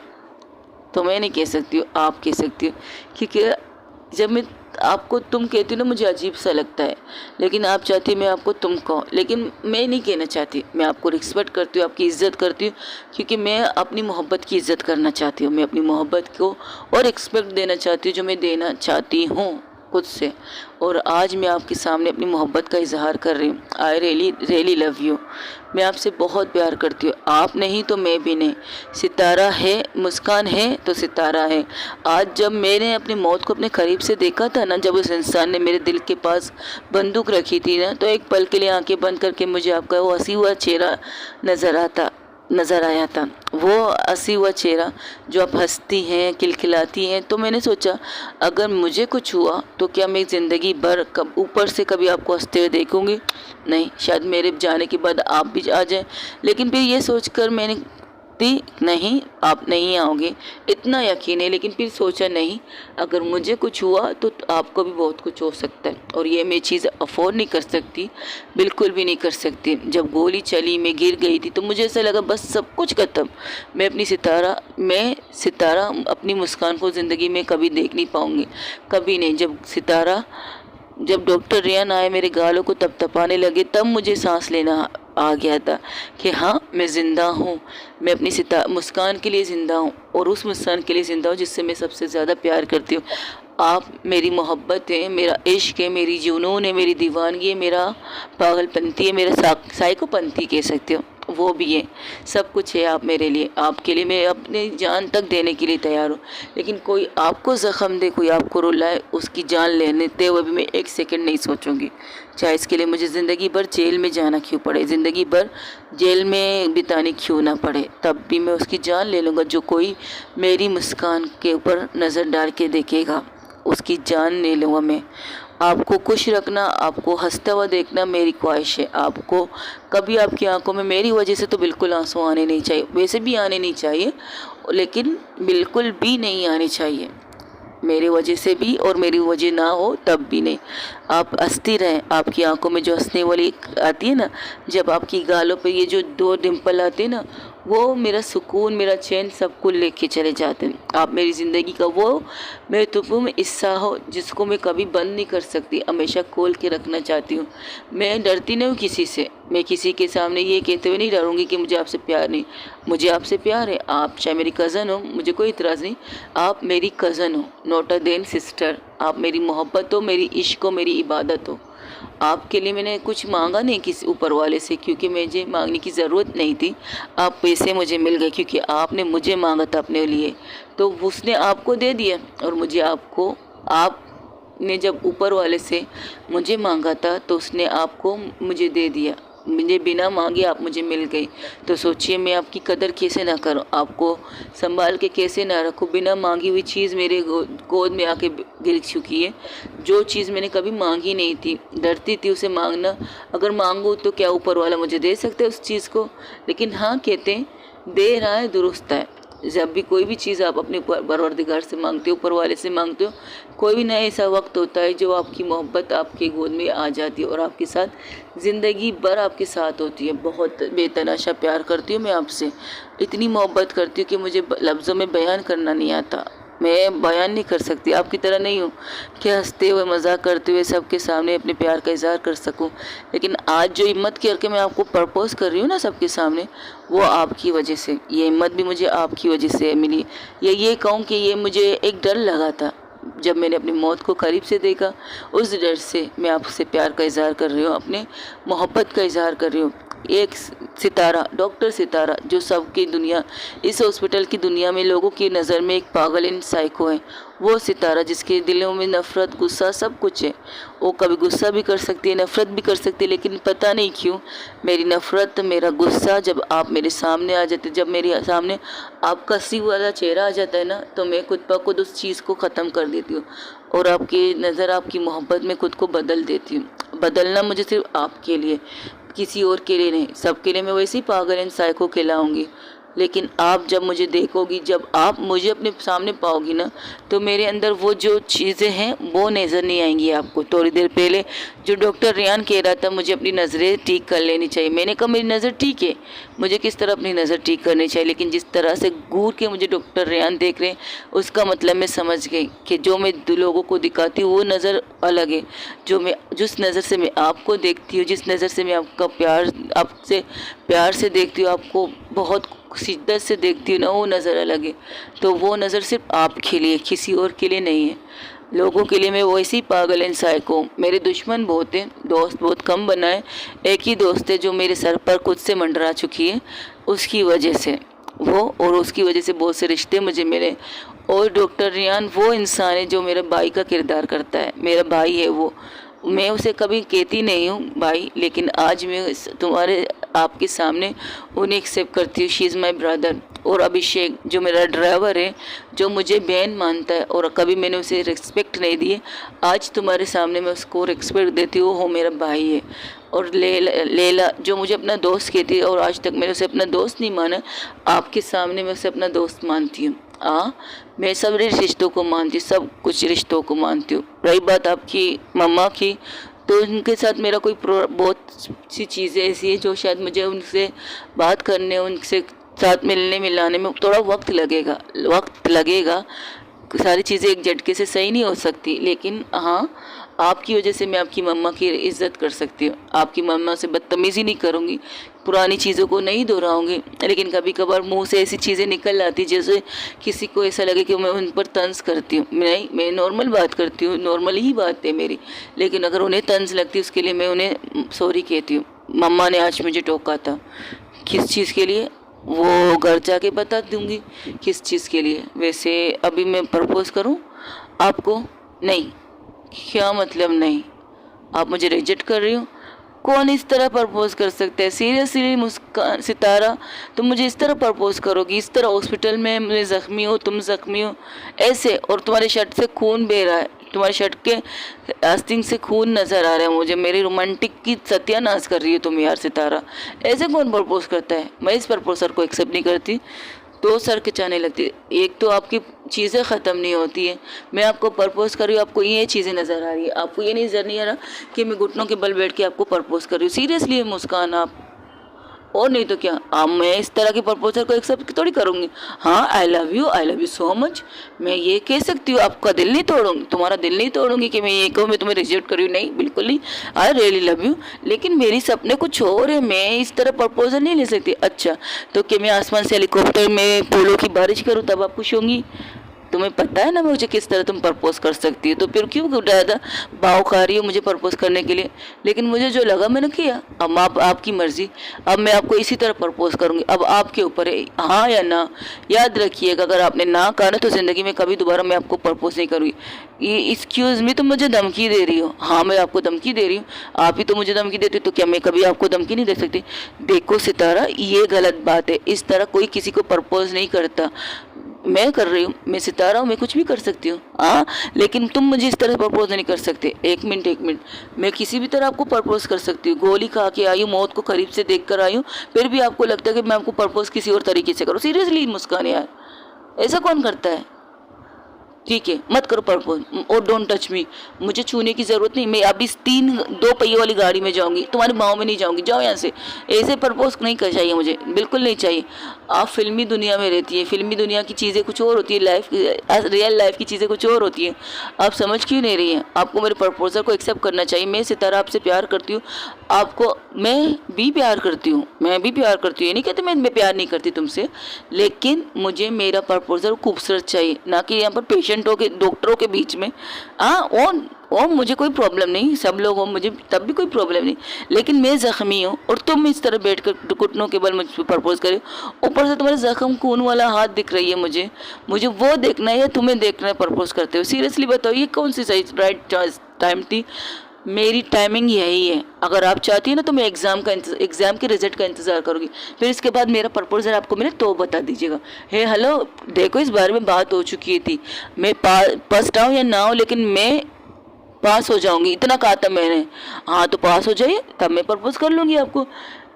तो मैं नहीं कह सकती हूँ, आप कह सकती हो, क्योंकि जब मैं आपको तुम कहती हूँ ना मुझे अजीब सा लगता है, लेकिन आप चाहती है मैं आपको तुम कहूँ, लेकिन मैं नहीं कहना चाहती। मैं आपको रिस्पेक्ट करती हूँ, आपकी इज़्ज़त करती हूँ, क्योंकि मैं अपनी मोहब्बत की इज़्ज़त करना चाहती हूँ। मैं अपनी मोहब्बत को और रिस्पेक्ट देना चाहती हूँ जो मैं देना चाहती हूँ खुद से। और आज मैं आपके सामने अपनी मोहब्बत का इजहार कर रही हूँ। I really love you. मैं आपसे बहुत प्यार करती हूँ, आप नहीं तो मैं भी नहीं। सितारा है, मुस्कान है तो सितारा है। आज जब मैंने अपनी मौत को अपने करीब से देखा था ना, जब उस इंसान ने मेरे दिल के पास बंदूक रखी थी ना, तो एक पल के लिए आंखें बंद करके मुझे आपका वो हंसी हुआ चेहरा नज़र आया था। वो हंसी हुआ चेहरा जो आप हंसती हैं, खिलखिलाती हैं। तो मैंने सोचा अगर मुझे कुछ हुआ तो क्या मैं ज़िंदगी भर ऊपर से कभी आपको हंसते हुए देखूंगी? नहीं, शायद मेरे जाने के बाद आप भी आ जाए। लेकिन फिर ये सोचकर मैंने नहीं, आप नहीं आओगे, इतना यकीन है। लेकिन फिर सोचा नहीं, अगर मुझे कुछ हुआ तो आपको भी बहुत कुछ हो सकता है, और ये मैं चीज़ अफोर्ड नहीं कर सकती, बिल्कुल भी नहीं कर सकती। जब गोली चली मैं गिर गई थी तो मुझे ऐसा लगा बस सब कुछ खत्म। मैं सितारा अपनी मुस्कान को ज़िंदगी में कभी देख नहीं पाऊँगी, कभी नहीं। जब डॉक्टर रियान आए मेरे गालों को तपतपाने लगे, तब मुझे सांस लेना आ गया था कि हाँ मैं ज़िंदा हूँ। मैं अपनी मुस्कान के लिए ज़िंदा हूँ, और उस मुस्कान के लिए ज़िंदा हूँ जिससे मैं सबसे ज़्यादा प्यार करती हूँ। आप मेरी मोहब्बत है, मेरा इश्क है, मेरी जुनून है, मेरी दीवानगी है, मेरा पागलपंती है, मेरा साइकोपंती कह सकते हो, वो भी है। सब कुछ है आप मेरे लिए। आपके लिए मैं अपनी जान तक देने के लिए तैयार हूँ। लेकिन कोई आपको ज़ख्म दे, कोई आपको रुलाए, उसकी जान लेते हुए भी मैं एक सेकंड नहीं सोचूंगी, चाहे इसके लिए मुझे ज़िंदगी भर जेल में जाना क्यों पड़े, ज़िंदगी भर जेल में बितानी क्यों ना पड़े, तब भी मैं उसकी जान ले लूँगा। जो कोई मेरी मुस्कान के ऊपर नज़र डाल के देखेगा, उसकी जान ले लूँगा मैं। आपको खुश रखना, आपको हंसता हुआ देखना मेरी ख्वाहिश है। आपको कभी आपकी आंखों में मेरी वजह से तो बिल्कुल आंसू आने नहीं चाहिए, वैसे भी आने नहीं चाहिए, लेकिन बिल्कुल भी नहीं आने चाहिए, मेरी वजह से भी, और मेरी वजह ना हो तब भी नहीं। आप हंसती रहें, आपकी आंखों में जो हंसने वाली आती है ना, जब आपकी गालों पे ये जो 2 डिम्पल आते हैं ना, वो मेरा सुकून, मेरा चैन सब कुछ लेके चले जाते हैं। आप मेरी ज़िंदगी का वो महत्वपूर्ण हिस्सा हो जिसको मैं कभी बंद नहीं कर सकती, हमेशा खोल के रखना चाहती हूँ। मैं डरती नहीं हूँ किसी से, मैं किसी के सामने ये कहते हुए नहीं डरूंगी कि मुझे आपसे प्यार नहीं। मुझे आपसे प्यार है, आप चाहे मेरी कज़न हो, मुझे कोई इतराज़ नहीं। आप मेरी कज़न हो, नॉट अ देन सिस्टर। आप मेरी मोहब्बत हो, मेरी इश्क हो, मेरी इबादत हो। आपके लिए मैंने कुछ मांगा नहीं किसी ऊपर वाले से, क्योंकि मुझे मांगने की ज़रूरत नहीं थी। आप पैसे मुझे मिल गए क्योंकि आपने मुझे मांगा था अपने लिए, तो उसने आपको दे दिया। और मुझे आपको, आपने जब ऊपर वाले से मुझे मांगा था तो उसने आपको मुझे दे दिया। मुझे बिना मांगे आप मुझे मिल गई, तो सोचिए मैं आपकी कदर कैसे ना करूं, आपको संभाल के कैसे ना रखूं। बिना मांगी हुई चीज़ मेरे गोद में आके गिर चुकी है, जो चीज़ मैंने कभी मांगी नहीं थी, डरती थी उसे मांगना। अगर मांगूँ तो क्या ऊपर वाला मुझे दे सकते है उस चीज़ को? लेकिन हाँ, कहते हैं दे रहा है दुरुस्त है। जब भी कोई भी चीज़ आप अपने परवरदिगार से मांगते हो, ऊपर वाले से मांगते हो, कोई भी नया ऐसा वक्त होता है जो आपकी मोहब्बत आपके गोद में आ जाती है और आपके साथ ज़िंदगी भर आपके साथ होती है। बहुत बेतनाशा प्यार करती हूँ मैं आपसे, इतनी मोहब्बत करती हूँ कि मुझे लफ्ज़ों में बयान करना नहीं आता। मैं बयान नहीं कर सकती, आपकी तरह नहीं हूँ कि हंसते हुए मजाक करते हुए सबके सामने अपने प्यार का इजहार कर सकूँ। लेकिन आज जो हिम्मत करके मैं आपको प्रपोज़ कर रही हूँ ना सबके सामने, वो आपकी वजह से, ये हिम्मत भी मुझे आपकी वजह से मिली। या ये कहूँ कि ये मुझे एक डर लगा था जब मैंने अपनी मौत को करीब से देखा, उस डर से मैं आपसे प्यार का इजहार कर रही हूँ, अपने मोहब्बत का इजहार कर रही हूँ। एक सितारा, डॉक्टर सितारा, जो सबकी दुनिया, इस हॉस्पिटल की दुनिया में लोगों की नज़र में एक पागल इन साइको है, वो सितारा जिसके दिलों में नफ़रत, गुस्सा सब कुछ है। वो कभी गुस्सा भी कर सकती है, नफ़रत भी कर सकती है, लेकिन पता नहीं क्यों मेरी नफ़रत, मेरा गुस्सा जब आप मेरे सामने आ जाते, जब मेरे सामने आपका सी वाला चेहरा आ जाता है ना, तो मैं खुद ब खुद उस चीज़ को ख़त्म कर देती हूँ और आपकी नज़र, आपकी मोहब्बत में खुद को बदल देती हूँ। बदलना मुझे सिर्फ आपके लिए, किसी और के लिए नहीं। सबके लिए मैं वैसे ही पागल इन साइको कहलाऊंगी, लेकिन आप जब मुझे देखोगी, जब आप मुझे अपने सामने पाओगी ना, तो मेरे अंदर वो जो चीज़ें हैं वो नज़र नहीं आएंगी आपको। थोड़ी देर पहले जो डॉक्टर रियान कह रहा था मुझे अपनी नज़रें ठीक कर लेनी चाहिए, मैंने कहा मेरी नज़र ठीक है, मुझे किस तरह अपनी नज़र ठीक करनी चाहिए। लेकिन जिस तरह से घूर के मुझे डॉक्टर रियान देख रहे हैं, उसका मतलब मैं समझ गई कि जो मैं लोगों को दिखाती हूँ वो नज़र अलग है। जो मैं, जिस नज़र से मैं आपको देखती हूँ, जिस नज़र से मैं आपका प्यार, आपसे प्यार से देखती हूँ, आपको बहुत शिद्दत से देखती हूँ ना, वो नज़र अलग है। तो वो नज़र सिर्फ आपके लिए, किसी और के लिए नहीं है। लोगों के लिए मैं वैसी पागल इंसान को, मेरे दुश्मन बहुत हैं, दोस्त बहुत कम बनाए। एक ही दोस्त है जो मेरे सर पर खुद से मंडरा चुकी है, उसकी वजह से वो, और उसकी वजह से बहुत से रिश्ते मुझे मिले। और डॉक्टर रियान वो इंसान है जो मेरे भाई का किरदार करता है, मेरा भाई है वो। मैं उसे कभी कहती नहीं हूँ भाई, लेकिन आज मैं तुम्हारे, आपके सामने उन्हें एक्सेप्ट करती हूँ। She is my brother. और अभिषेक जो मेरा ड्राइवर है, जो मुझे बहन मानता है और कभी मैंने उसे रिस्पेक्ट नहीं दी, आज तुम्हारे सामने मैं उसको रिस्पेक्ट देती हूँ, वो मेरा भाई है। और लेला जो मुझे अपना दोस्त कहती है और आज तक मैंने उसे अपना दोस्त नहीं माना, आपके सामने मैं उसे अपना दोस्त मानती हूँ। मैं सब रिश्तों को मानती हूँ, सब कुछ रिश्तों को मानती हूँ। रही बात आपकी मम्मा की, तो उनके साथ मेरा कोई बहुत सी चीज़ें ऐसी है जो शायद मुझे उनसे बात करने, उनसे साथ मिलने मिलाने में थोड़ा वक्त लगेगा। सारी चीज़ें एक झटके से सही नहीं हो सकती, लेकिन हाँ, आपकी वजह से मैं आपकी मम्मा की इज़्ज़त कर सकती हूँ। आपकी मम्मा से बदतमीज़ी नहीं करूँगी, पुरानी चीज़ों को नहीं दोहराऊंगी। लेकिन कभी कभार मुंह से ऐसी चीज़ें निकल आती जैसे किसी को ऐसा लगे कि मैं उन पर तंज करती हूँ। नहीं, मैं नॉर्मल बात करती हूँ, नॉर्मल ही बात है मेरी। लेकिन अगर उन्हें तंज लगती है उसके लिए मैं उन्हें सॉरी कहती हूँ। मम्मा ने आज मुझे टोका था, किस चीज़ के लिए वो घर जाके बता दूंगी, किस चीज़ के लिए। वैसे अभी मैं प्रपोज करूं आपको? नहीं। क्या मतलब नहीं? आप मुझे रिजेक्ट कर रही हो? कौन इस तरह प्रपोज कर सकता है? सीरियसली मुस्कान सितारा, तुम मुझे इस तरह प्रपोज करोगी? इस तरह हॉस्पिटल में मैं ज़ख्मी हो, तुम ज़ख्मी हो ऐसे, और तुम्हारे शर्ट से खून बह रहा है, तुम्हारे शर्ट के आस्तीन से खून नज़र आ रहा है मुझे, मेरी रोमांटिक की सत्यानाश कर रही है तुम यार सितारा। ऐसे कौन प्रपोज करता है? मैं इस प्रपोजल को एक्सेप्ट नहीं करती। दो सर खिंचाने लगती, एक तो आपकी चीज़ें ख़त्म नहीं होती है। मैं आपको प्रपोज कर रही हूँ, आपको ये चीज़ें नज़र आ रही है, आपको ये नज़र नहीं आ रहा कि मैं घुटनों के बल बैठ के आपको प्रपोज कर रही हूँ। सीरियसली मुस्कान, आप और नहीं तो क्या। अब मैं इस तरह के प्रपोजल को एक्सेप्ट थोड़ी करूँगी। हाँ, I love you so much, मैं ये कह सकती हूँ, आपका दिल नहीं तोड़ूंगी, तुम्हारा दिल नहीं तोड़ूंगी कि मैं ये कहूँ मैं तुम्हें रिजेक्ट करूँ, नहीं बिल्कुल नहीं, आई रियली लव यू, लेकिन मेरी सपने कुछ और है, मैं इस तरह प्रपोजल नहीं ले सकती। अच्छा, तो कि मैं आसमान से हेलीकॉप्टर में फूलों की बारिश करूँ तब आप खुश होंगी? तुम्हें पता है ना मुझे किस तरह तुम प्रपोज कर सकती हो, तो फिर क्यों उठाया था, भाव खा रही हो मुझे प्रपोज करने के लिए। लेकिन मुझे जो लगा मैंने किया। अब आपकी मर्जी, अब मैं आपको इसी तरह प्रपोज करूंगी, अब आपके ऊपर है हाँ या ना। याद रखिएगा, अगर आपने ना कहा ना तो ज़िंदगी में कभी दोबारा मैं आपको प्रपोज नहीं करूँगी। ये एक्सक्यूज़ मी, तुम मुझे धमकी दे रही हो? हाँ, मैं आपको धमकी दे रही हूँ, आप ही तो मुझे धमकी देती हो, तो क्या मैं कभी आपको धमकी नहीं दे सकती? देखो सितारा, ये गलत बात है, इस तरह कोई किसी को प्रपोज नहीं करता। मैं कर रही हूँ, मैं सितारा हूँ, मैं कुछ भी कर सकती हूँ। हाँ, लेकिन तुम मुझे इस तरह प्रपोज नहीं कर सकते। एक मिनट, मैं किसी भी तरह आपको प्रपोज कर सकती हूँ। गोली खा के आई हूँ, मौत को करीब से देख कर आई हूँ, फिर भी आपको लगता है कि मैं आपको प्रपोज किसी और तरीके से करूँ। सीरियसली मुस्कान यार, ऐसा कौन करता है? ठीक है, मत करो प्रपोज, और डोंट टच मी, मुझे छूने की ज़रूरत नहीं। मैं अभी इस 2 पहिए वाली गाड़ी में जाऊंगी, तुम्हारे पाँव में नहीं जाऊंगी, जाओ यहाँ से। ऐसे प्रपोज नहीं कर चाहिए मुझे, बिल्कुल नहीं चाहिए। आप फिल्मी दुनिया में रहती है, फिल्मी दुनिया की चीज़ें कुछ और होती है, रियल लाइफ की चीज़ें कुछ और होती हैं। आप समझ क्यों नहीं रही हैं? आपको मेरे प्रपोजल को एक्सेप्ट करना चाहिए। मैं सितारा आपसे प्यार करती हूँ, आपको मैं भी प्यार करती हूँ, ये नहीं कहते मैं प्यार नहीं करती तुमसे, लेकिन मुझे मेरा प्रपोजल खूबसूरत चाहिए, ना कि यहाँ पर पेशेंटों के डॉक्टरों के बीच में। हाँ, और मुझे कोई प्रॉब्लम नहीं, सब लोग हो, मुझे तब भी कोई प्रॉब्लम नहीं, लेकिन मैं ज़ख्मी हूँ और तुम इस तरह बैठ कर घुटनों के बल मुझ पर प्रपोज करे, ऊपर से तुम्हारे ज़ख्म खून वाला हाथ दिख रही है। मुझे वो देखना है या तुम्हें देखना है प्रपोज करते हो? सीरियसली बताओ, ये कौन सी सही राइट टाइम थी? मेरी टाइमिंग यही है। अगर आप चाहती है ना तो मैं एग्ज़ाम के रिजल्ट का इंतज़ार करूँगी, फिर इसके बाद मेरा प्रपोजल आपको मिले तो बता दीजिएगा। हे हेलो, देखो इस बारे में बात हो चुकी थी, मैं फर्स्ट आऊँ या ना आऊँ, लेकिन मैं पास हो जाऊंगी, इतना कहा था मैंने। हाँ, तो पास हो जाइए, तब मैं प्रपोज कर लूँगी आपको।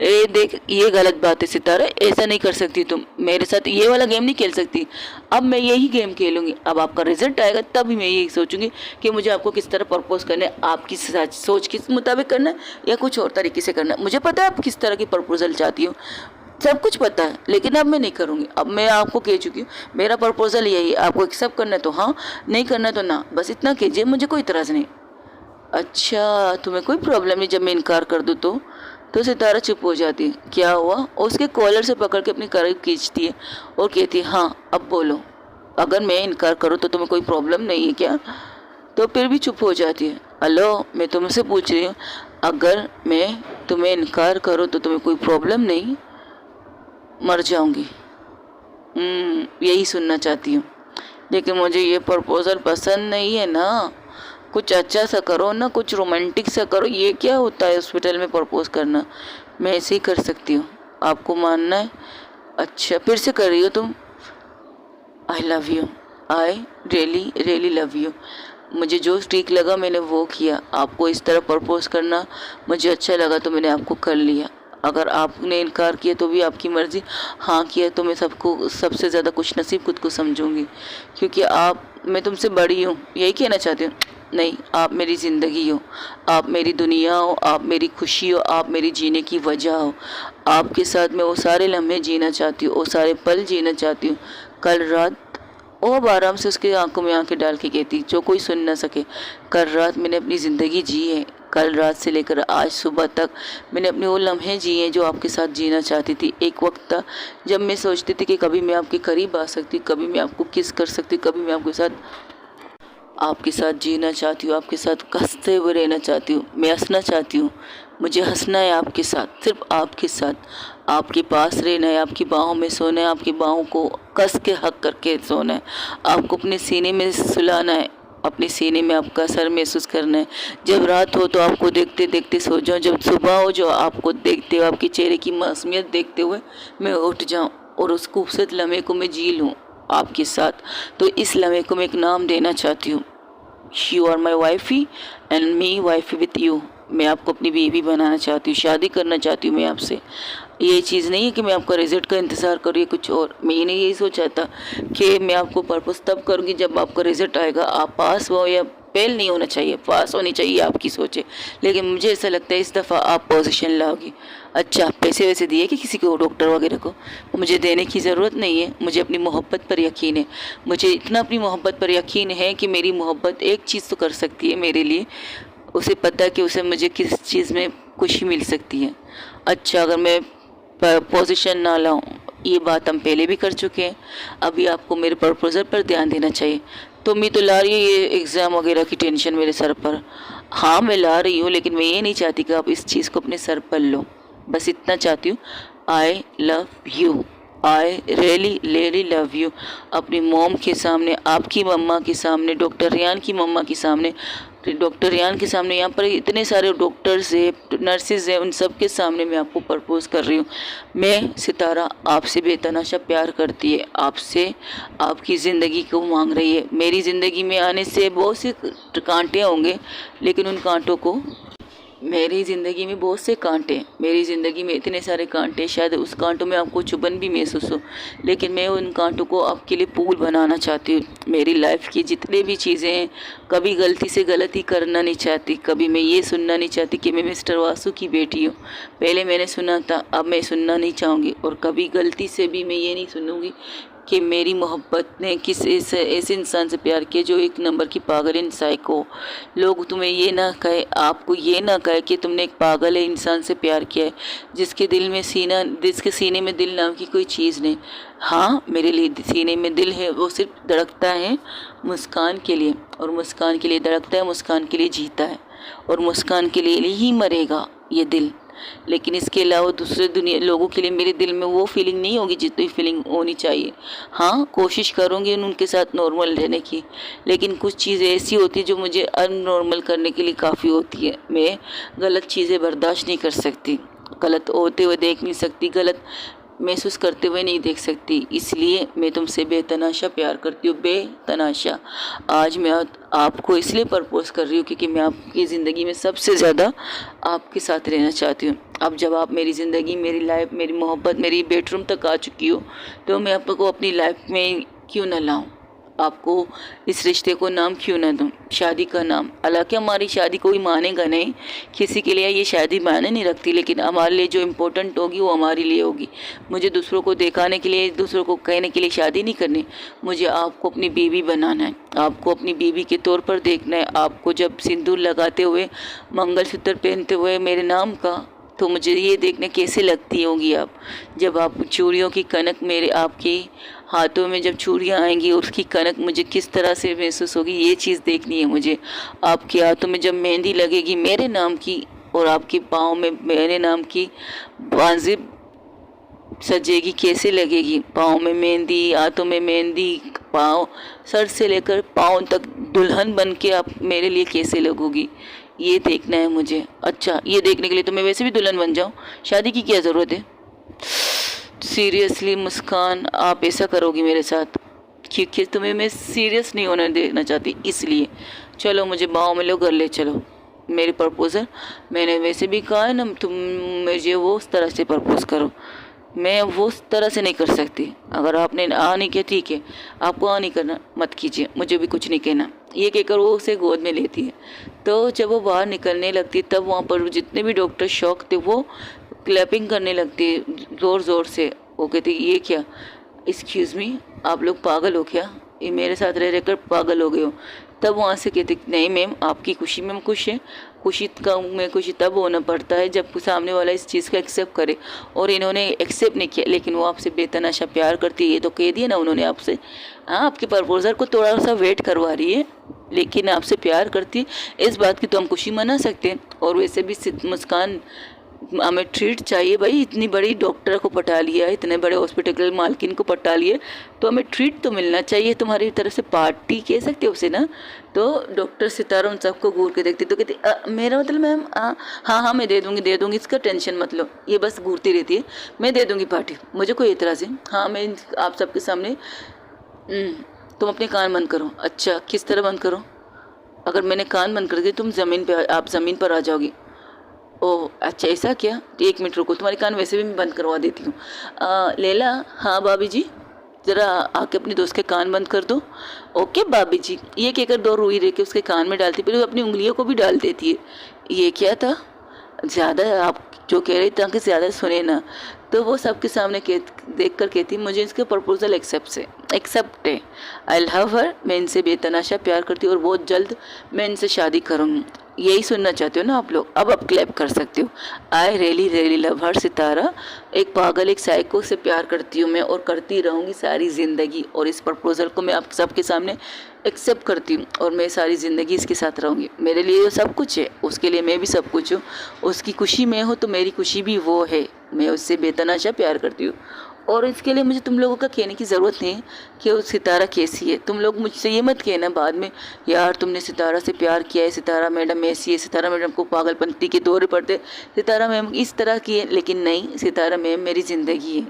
देख, ये गलत बात है सितारा, ऐसा नहीं कर सकती तुम मेरे साथ, ये वाला गेम नहीं खेल सकती। अब मैं यही गेम खेलूंगी, अब आपका रिजल्ट आएगा तभी मैं यही सोचूंगी कि मुझे आपको किस तरह प्रपोज करना है, आपकी सोच किस मुताबिक करना है या कुछ और तरीके से करना है। मुझे पता है आप किस तरह की प्रपोजल चाहती हो, सब कुछ पता है, लेकिन अब मैं नहीं करूँगी। अब मैं आपको कह चुकी हूँ, मेरा प्रपोजल यही है, आपको एक्सेप्ट करना है तो हाँ, नहीं करना है तो ना, बस इतना कीजिए, मुझे कोई इतराज़ नहीं। अच्छा, तुम्हें कोई प्रॉब्लम नहीं जब मैं इनकार कर दूँ तो सितारा चुप हो जाती है। क्या हुआ? और उसके कॉलर से पकड़ के अपनी करीब खींचती है और कहती है, हाँ अब बोलो, अगर मैं इनकार करूँ तो तुम्हें कोई प्रॉब्लम नहीं है क्या? तो फिर भी चुप हो जाती है। हेलो, मैं तुमसे पूछ रही हूँ, अगर मैं तुम्हें इनकार करूँ तो तुम्हें कोई प्रॉब्लम नहीं? मर जाऊँगी। यही सुनना चाहती हूँ, लेकिन मुझे ये प्रपोज़ल पसंद नहीं है ना। कुछ अच्छा सा करो ना, कुछ रोमांटिक सा करो। ये क्या होता है हॉस्पिटल में प्रपोज करना? मैं ऐसे ही कर सकती हूँ, आपको मानना है? अच्छा, फिर से कर रही हो तुम? I love you, I really really love you. मुझे जो ठीक लगा मैंने वो किया। आपको इस तरह प्रपोज करना मुझे अच्छा लगा तो मैंने आपको कर लिया। अगर आपने इनकार किया तो भी आपकी मर्ज़ी, हाँ किया तो मैं सबसे ज़्यादा खुशनसीब खुद को समझूंगी, क्योंकि मैं तुमसे बड़ी हूँ, यही कहना चाहती हूँ। नहीं, आप मेरी ज़िंदगी हो, आप मेरी दुनिया हो, आप मेरी खुशी हो, आप मेरी जीने की वजह हो। आपके साथ मैं वो सारे लम्हे जीना चाहती हूँ, वो सारे पल जीना चाहती हूँ। कल रात, वो अब आराम से उसके आंखों में आंखें डाल के कहती, जो कोई सुन ना सके, कल रात मैंने अपनी ज़िंदगी जी है। कल रात से लेकर आज सुबह तक मैंने अपने वो लम्हे जिए हैं जो आपके साथ जीना चाहती थी। एक वक्त था जब मैं सोचती थी कि कभी मैं आपके करीब आ सकती, कभी मैं आपको किस कर सकती, कभी मैं आपके साथ जीना चाहती हूँ, आपके साथ हंसते हुए रहना चाहती हूँ, मैं हंसना चाहती हूँ। मुझे हंसना है आपके साथ, सिर्फ आपके साथ, आपके पास रहना है, आपकी बाहों में सोना है, आपकी बाहों को कस के हक करके सोना है, आपको अपने सीने में सुलाना है, अपने सीने में आपका सर महसूस करना है। जब रात हो तो आपको देखते देखते सो जाऊँ, जब सुबह हो जो आपको देखते हुए, आपके चेहरे की मासूमियत देखते हुए मैं उठ जाऊँ और उस खूबसूरत लम्हे को मैं जी लूँ आपके साथ। तो इस लम्हे को मैं एक नाम देना चाहती हूँ, you are my wifey and me wifey with you. मैं आपको अपनी बीवी बनाना चाहती हूँ, शादी करना चाहती हूँ मैं आपसे। ये चीज़ नहीं है कि मैं आपका रिजल्ट का इंतज़ार करूँ या कुछ और। मैंने यही सोचा था कि मैं आपको पर्पस तब करूँगी जब आपका रिजल्ट आएगा, आप पास हो या फेल नहीं होना चाहिए, पास होनी चाहिए आपकी सोचे। लेकिन मुझे ऐसा लगता है इस दफ़ा आप पोजीशन लाओगी। अच्छा, पैसे वैसे दिए कि किसी को, डॉक्टर वगैरह को? मुझे देने की ज़रूरत नहीं है, मुझे अपनी मोहब्बत पर यकीन है। मुझे इतना अपनी मोहब्बत पर यकीन है कि मेरी मोहब्बत एक चीज़ तो कर सकती है मेरे लिए, उसे पता है कि उसे मुझे किस चीज़ में खुशी मिल सकती है। अच्छा, अगर मैं पोजीशन ना लाऊं, ये बात हम पहले भी कर चुके हैं। अभी आपको मेरे प्रपोजल पर ध्यान देना चाहिए। तो मैं तो ला रही है ये एग्ज़ाम वगैरह की टेंशन मेरे सर पर। हाँ, मैं ला रही हूँ, लेकिन मैं ये नहीं चाहती कि आप इस चीज़ को अपने सर पर लो। बस इतना चाहती हूँ, I love you, I really really love you. अपनी मॉम के सामने, आपकी मम्मा के सामने, डॉक्टर रियान की मम्मा के सामने, डॉक्टर रियान के सामने, यहाँ पर इतने सारे डॉक्टर्स है, नर्सेज है, उन सब के सामने मैं आपको प्रपोज कर रही हूँ। मैं सितारा आपसे बेतहाशा प्यार करती है, आपसे आपकी ज़िंदगी को मांग रही है। मेरी ज़िंदगी में आने से बहुत से कांटे होंगे, लेकिन उन कांटों को, मेरी ज़िंदगी में बहुत से कांटे, मेरी ज़िंदगी में इतने सारे कांटे, शायद उस कांटों में आपको चुभन भी महसूस हो, लेकिन मैं उन कांटों को आपके लिए पुल बनाना चाहती हूँ। मेरी लाइफ की जितने भी चीज़ें हैं, कभी गलती से गलती करना नहीं चाहती, कभी मैं ये सुनना नहीं चाहती कि मैं मिस्टर वासु की बेटी हूँ। पहले मैंने सुना था, अब मैं सुनना नहीं चाहूँगी, और कभी गलती से भी मैं ये नहीं सुनूँगी कि मेरी मोहब्बत ने किस ऐसे इंसान से प्यार किया जो एक नंबर की पागल है, साइको। लोग तुम्हें ये ना कहे, आपको ये ना कहे कि तुमने एक पागल है इंसान से प्यार किया है, जिसके सीने में दिल नाम की कोई चीज़ नहीं। हाँ, मेरे लिए सीने में दिल है, वो सिर्फ धड़कता है मुस्कान के लिए, और मुस्कान के लिए धड़कता है, मुस्कान के लिए जीता है, और मुस्कान के लिए ही मरेगा ये दिल। लेकिन इसके अलावा दूसरे दुनिया लोगों के लिए मेरे दिल में वो फीलिंग नहीं होगी जितनी फीलिंग होनी चाहिए। हाँ, कोशिश करूँगी उनके साथ नॉर्मल रहने की, लेकिन कुछ चीज़ें ऐसी होती है जो मुझे अननॉर्मल करने के लिए काफ़ी होती है। मैं गलत चीज़ें बर्दाश्त नहीं कर सकती, गलत होते हुए देख नहीं सकती, गलत महसूस करते हुए नहीं देख सकती। इसलिए मैं तुमसे बेतहाशा प्यार करती हूँ, बेतहाशा। आज मैं आपको इसलिए प्रपोज कर रही हूँ क्योंकि मैं आपकी ज़िंदगी में सबसे ज़्यादा आपके साथ रहना चाहती हूँ। अब जब आप मेरी ज़िंदगी, मेरी लाइफ, मेरी मोहब्बत, मेरी बेडरूम तक आ चुकी हो, तो मैं आपको अपनी लाइफ में क्यों ना लाऊं, आपको इस रिश्ते को नाम क्यों ना दूं, शादी का नाम। हालांकि हमारी शादी कोई मानेगा नहीं, किसी के लिए ये शादी मायने नहीं रखती, लेकिन हमारे लिए जो इम्पोर्टेंट होगी वो हमारे लिए होगी। मुझे दूसरों को दिखाने के लिए, दूसरों को कहने के लिए शादी नहीं करनी, मुझे आपको अपनी बीवी बनाना है, आपको अपनी बीवी के तौर पर देखना है। आपको जब सिंदूर लगाते हुए, मंगलसूत्र पहनते हुए मेरे नाम का, तो मुझे ये देखने कैसे लगती होंगी आप, जब आप चूड़ियों की कनक मेरे आपके हाथों में जब चूड़ियाँ आएंगी और उसकी कनक मुझे किस तरह से महसूस होगी, ये चीज़ देखनी है मुझे। आपके हाथों में जब मेहंदी लगेगी मेरे नाम की, और आपके पाँव में मेरे नाम की बांजें सजेगी, कैसे लगेगी, पाँव में मेहंदी, हाथों में मेहंदी, पाँव, सर से लेकर पाँव तक दुल्हन बन के आप मेरे लिए कैसे लगोगी, ये देखना है मुझे। अच्छा, ये देखने के लिए तो मैं वैसे भी दुल्हन बन जाऊँ, शादी की क्या ज़रूरत है। सीरियसली मुस्कान, आप ऐसा करोगी मेरे साथ, क्योंकि तुम्हें मैं सीरियस नहीं होने देना चाहती, इसलिए। चलो मुझे बाहों में लो, घर ले चलो। मेरी प्रपोजल मैंने वैसे भी कहा है ना, तुम मुझे वो उस तरह से प्रपोज करो, मैं वो उस तरह से नहीं कर सकती। अगर आपने आ नहीं किया ठीक है, आपको आ नहीं करना मत कीजिए, मुझे भी कुछ नहीं कहना, ये कहकर वो उसे गोद में लेती है। तो जब वो बाहर निकलने लगती तब वहाँ पर जितने भी डॉक्टर शॉक थे वो क्लैपिंग करने लगती है ज़ोर ज़ोर से। वो कहती ये क्या, एक्सक्यूज़ मी, आप लोग पागल हो क्या, ये मेरे साथ रह रहकर पागल हो गए हो। तब वहाँ से कहते नहीं मैम, आपकी खुशी में हम खुश हैं, खुशी का में खुशी तब होना पड़ता है जब सामने वाला इस चीज़ को एक्सेप्ट करे, और इन्होंने एक्सेप्ट नहीं किया, लेकिन वो आपसे बेतहाशा प्यार करती है, ये तो कह दिया ना उन्होंने आपसे। हाँ, आपके प्रपोजल को थोड़ा सा वेट करवा रही है, लेकिन आपसे प्यार करती है, इस बात की तो हम खुशी मना सकते हैं। और वैसे भी मुस्कान, हमें ट्रीट चाहिए भाई, इतनी बड़ी डॉक्टर को पटा लिया, इतने बड़े हॉस्पिटल के मालकिन को पटा लिए, तो हमें ट्रीट तो मिलना चाहिए, तुम्हारी तरफ से पार्टी कह सकते हो उसे ना। तो डॉक्टर सितारा उन सबको घूर के देखती, तो कहती मेरा मतलब मैम, हाँ हाँ मैं दे दूँगी, इसका टेंशन मत लो, ये बस घूरती रहती है, मैं दे दूँगी पार्टी, मुझे कोई एतराज़ है। हाँ, मैं आप सबके सामने, तुम अपने कान बंद करो। अच्छा, किस तरह बंद करो, अगर मैंने कान बंद कर दिए तुम आप ज़मीन पर आ जाओगी। ओह अच्छा, ऐसा क्या, तो 1 मिनट रुको, तुम्हारे कान वैसे भी मैं बंद करवा देती हूँ। लैला, हाँ भाभी जी, ज़रा आके अपने दोस्त के कान बंद कर दो। ओके भाभी जी, ये कहकर 2 रुई लेके उसके कान में डालती, फिर वो अपनी उंगलियों को भी डाल देती है। ये क्या था? ज़्यादा आप जो कह रही ताकि ज़्यादा सुने ना। तो वो सबके सामने देख कर कहती, मुझे इसके प्रपोजल एक्सेप्ट है। आई लव हर, मैं इनसे बेतनाशा प्यार करती हूँ और बहुत जल्द मैं इनसे शादी करूँगी। यही सुनना चाहते हो ना आप लोग? अब आप क्लैप कर सकते हो। आई रियली लव हर सितारा, एक पागल एक साइको से प्यार करती हूँ मैं और करती रहूँगी सारी ज़िंदगी, और इस प्रपोज़ल को मैं आप सबके सामने एक्सेप्ट करती हूँ और मैं सारी ज़िंदगी इसके साथ रहूँगी। मेरे लिए वो सब कुछ है, उसके लिए मैं भी सब कुछ हूँ। उसकी खुशी मैं हूँ तो मेरी खुशी भी वो है। मैं उससे बेतनाशा प्यार करती हूँ और इसके लिए मुझे तुम लोगों का कहने की ज़रूरत नहीं है कि वो सितारा कैसी है। तुम लोग मुझसे ये मत कहना बाद में, यार तुमने सितारा से प्यार किया है, सितारा मैडम ऐसी है, सितारा मैडम को पागलपंती के दौरे पड़ते, सितारा मैम इस तरह की है। लेकिन नहीं, सितारा मैम मेरी ज़िंदगी है,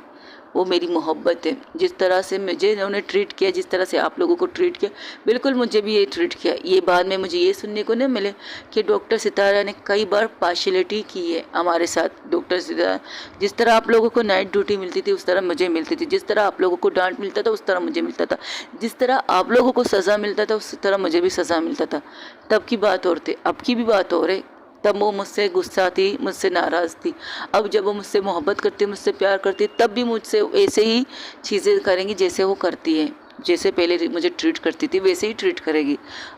वो मेरी मोहब्बत है। जिस तरह से मुझे उन्होंने ट्रीट किया, जिस तरह से आप लोगों को ट्रीट किया, बिल्कुल मुझे भी ये ट्रीट किया। ये बाद में मुझे ये सुनने को न मिले कि डॉक्टर सितारा ने कई बार पार्शियलिटी की है हमारे साथ। डॉक्टर सितारा, जिस तरह आप लोगों को नाइट ड्यूटी मिलती थी उस तरह मुझे मिलती थी, जिस तरह आप लोगों को डांट मिलता था उस तरह मुझे मिलता था, जिस तरह आप लोगों को सज़ा मिलता था उस तरह मुझे भी सज़ा मिलता था। तब की बात और थी, अब की भी बात और है। तब वो मुझसे गुस्सा थी, मुझसे नाराज़ थी। अब जब वो मुझसे मोहब्बत करती है, मुझसे प्यार करती है, तब भी मुझसे ऐसे ही चीज़ें करेंगी जैसे वो करती है। जैसे पहले मुझे ट्रीट करती थी वैसे ही ट्रीट करेगी।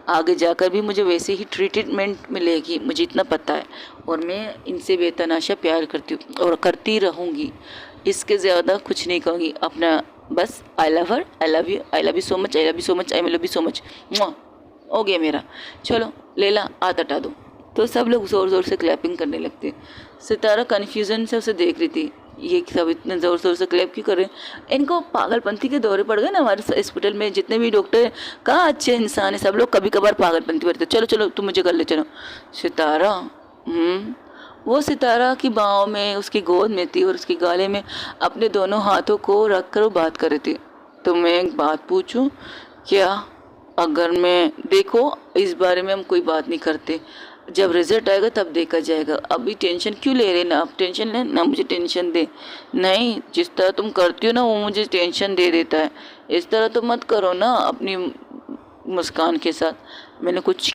आगे जाकर भी मुझे वैसे ही ट्रीटमेंट मिलेगी, मुझे इतना पता है। और मैं इनसे बेतनाशा प्यार करती हूँ और करती रहूँगी। इसके ज़्यादा कुछ नहीं कहूँगी। अपना बस I love her, I love you, I love you so much, I love you so much, I love you so much. हो गया मेरा। चलो लेला हाथ हटा दो। तो सब लोग ज़ोर ज़ोर से क्लैपिंग करने लगते। सितारा कन्फ्यूज़न से उसे देख रही थी, ये सब इतने ज़ोर ज़ोर से क्लैप क्यों कर रहे हैं? इनको पागलपंती के दौरे पड़ गए ना। हमारे हॉस्पिटल में जितने भी डॉक्टर हैं, कहाँ अच्छे इंसान है, सब लोग कभी कभार पागलपंती करते। चलो चलो तुम मुझे कर ले चलो। सितारा वो सितारा की बाहों में, उसकी गोद में थी और उसके गाले में अपने दोनों हाथों को रख कर वो बात कर रही थी। तो मैं एक बात पूछूं क्या? अगर मैं, देखो इस बारे में हम कोई बात नहीं करते, जब रिजल्ट आएगा तब देखा जाएगा। अभी टेंशन क्यों ले रहे? ना आप टेंशन लें ना मुझे टेंशन दे। नहीं, जिस तरह तुम करती हो ना वो मुझे टेंशन दे देता है। इस तरह तो मत करो ना अपनी मुस्कान के साथ। मैंने कुछ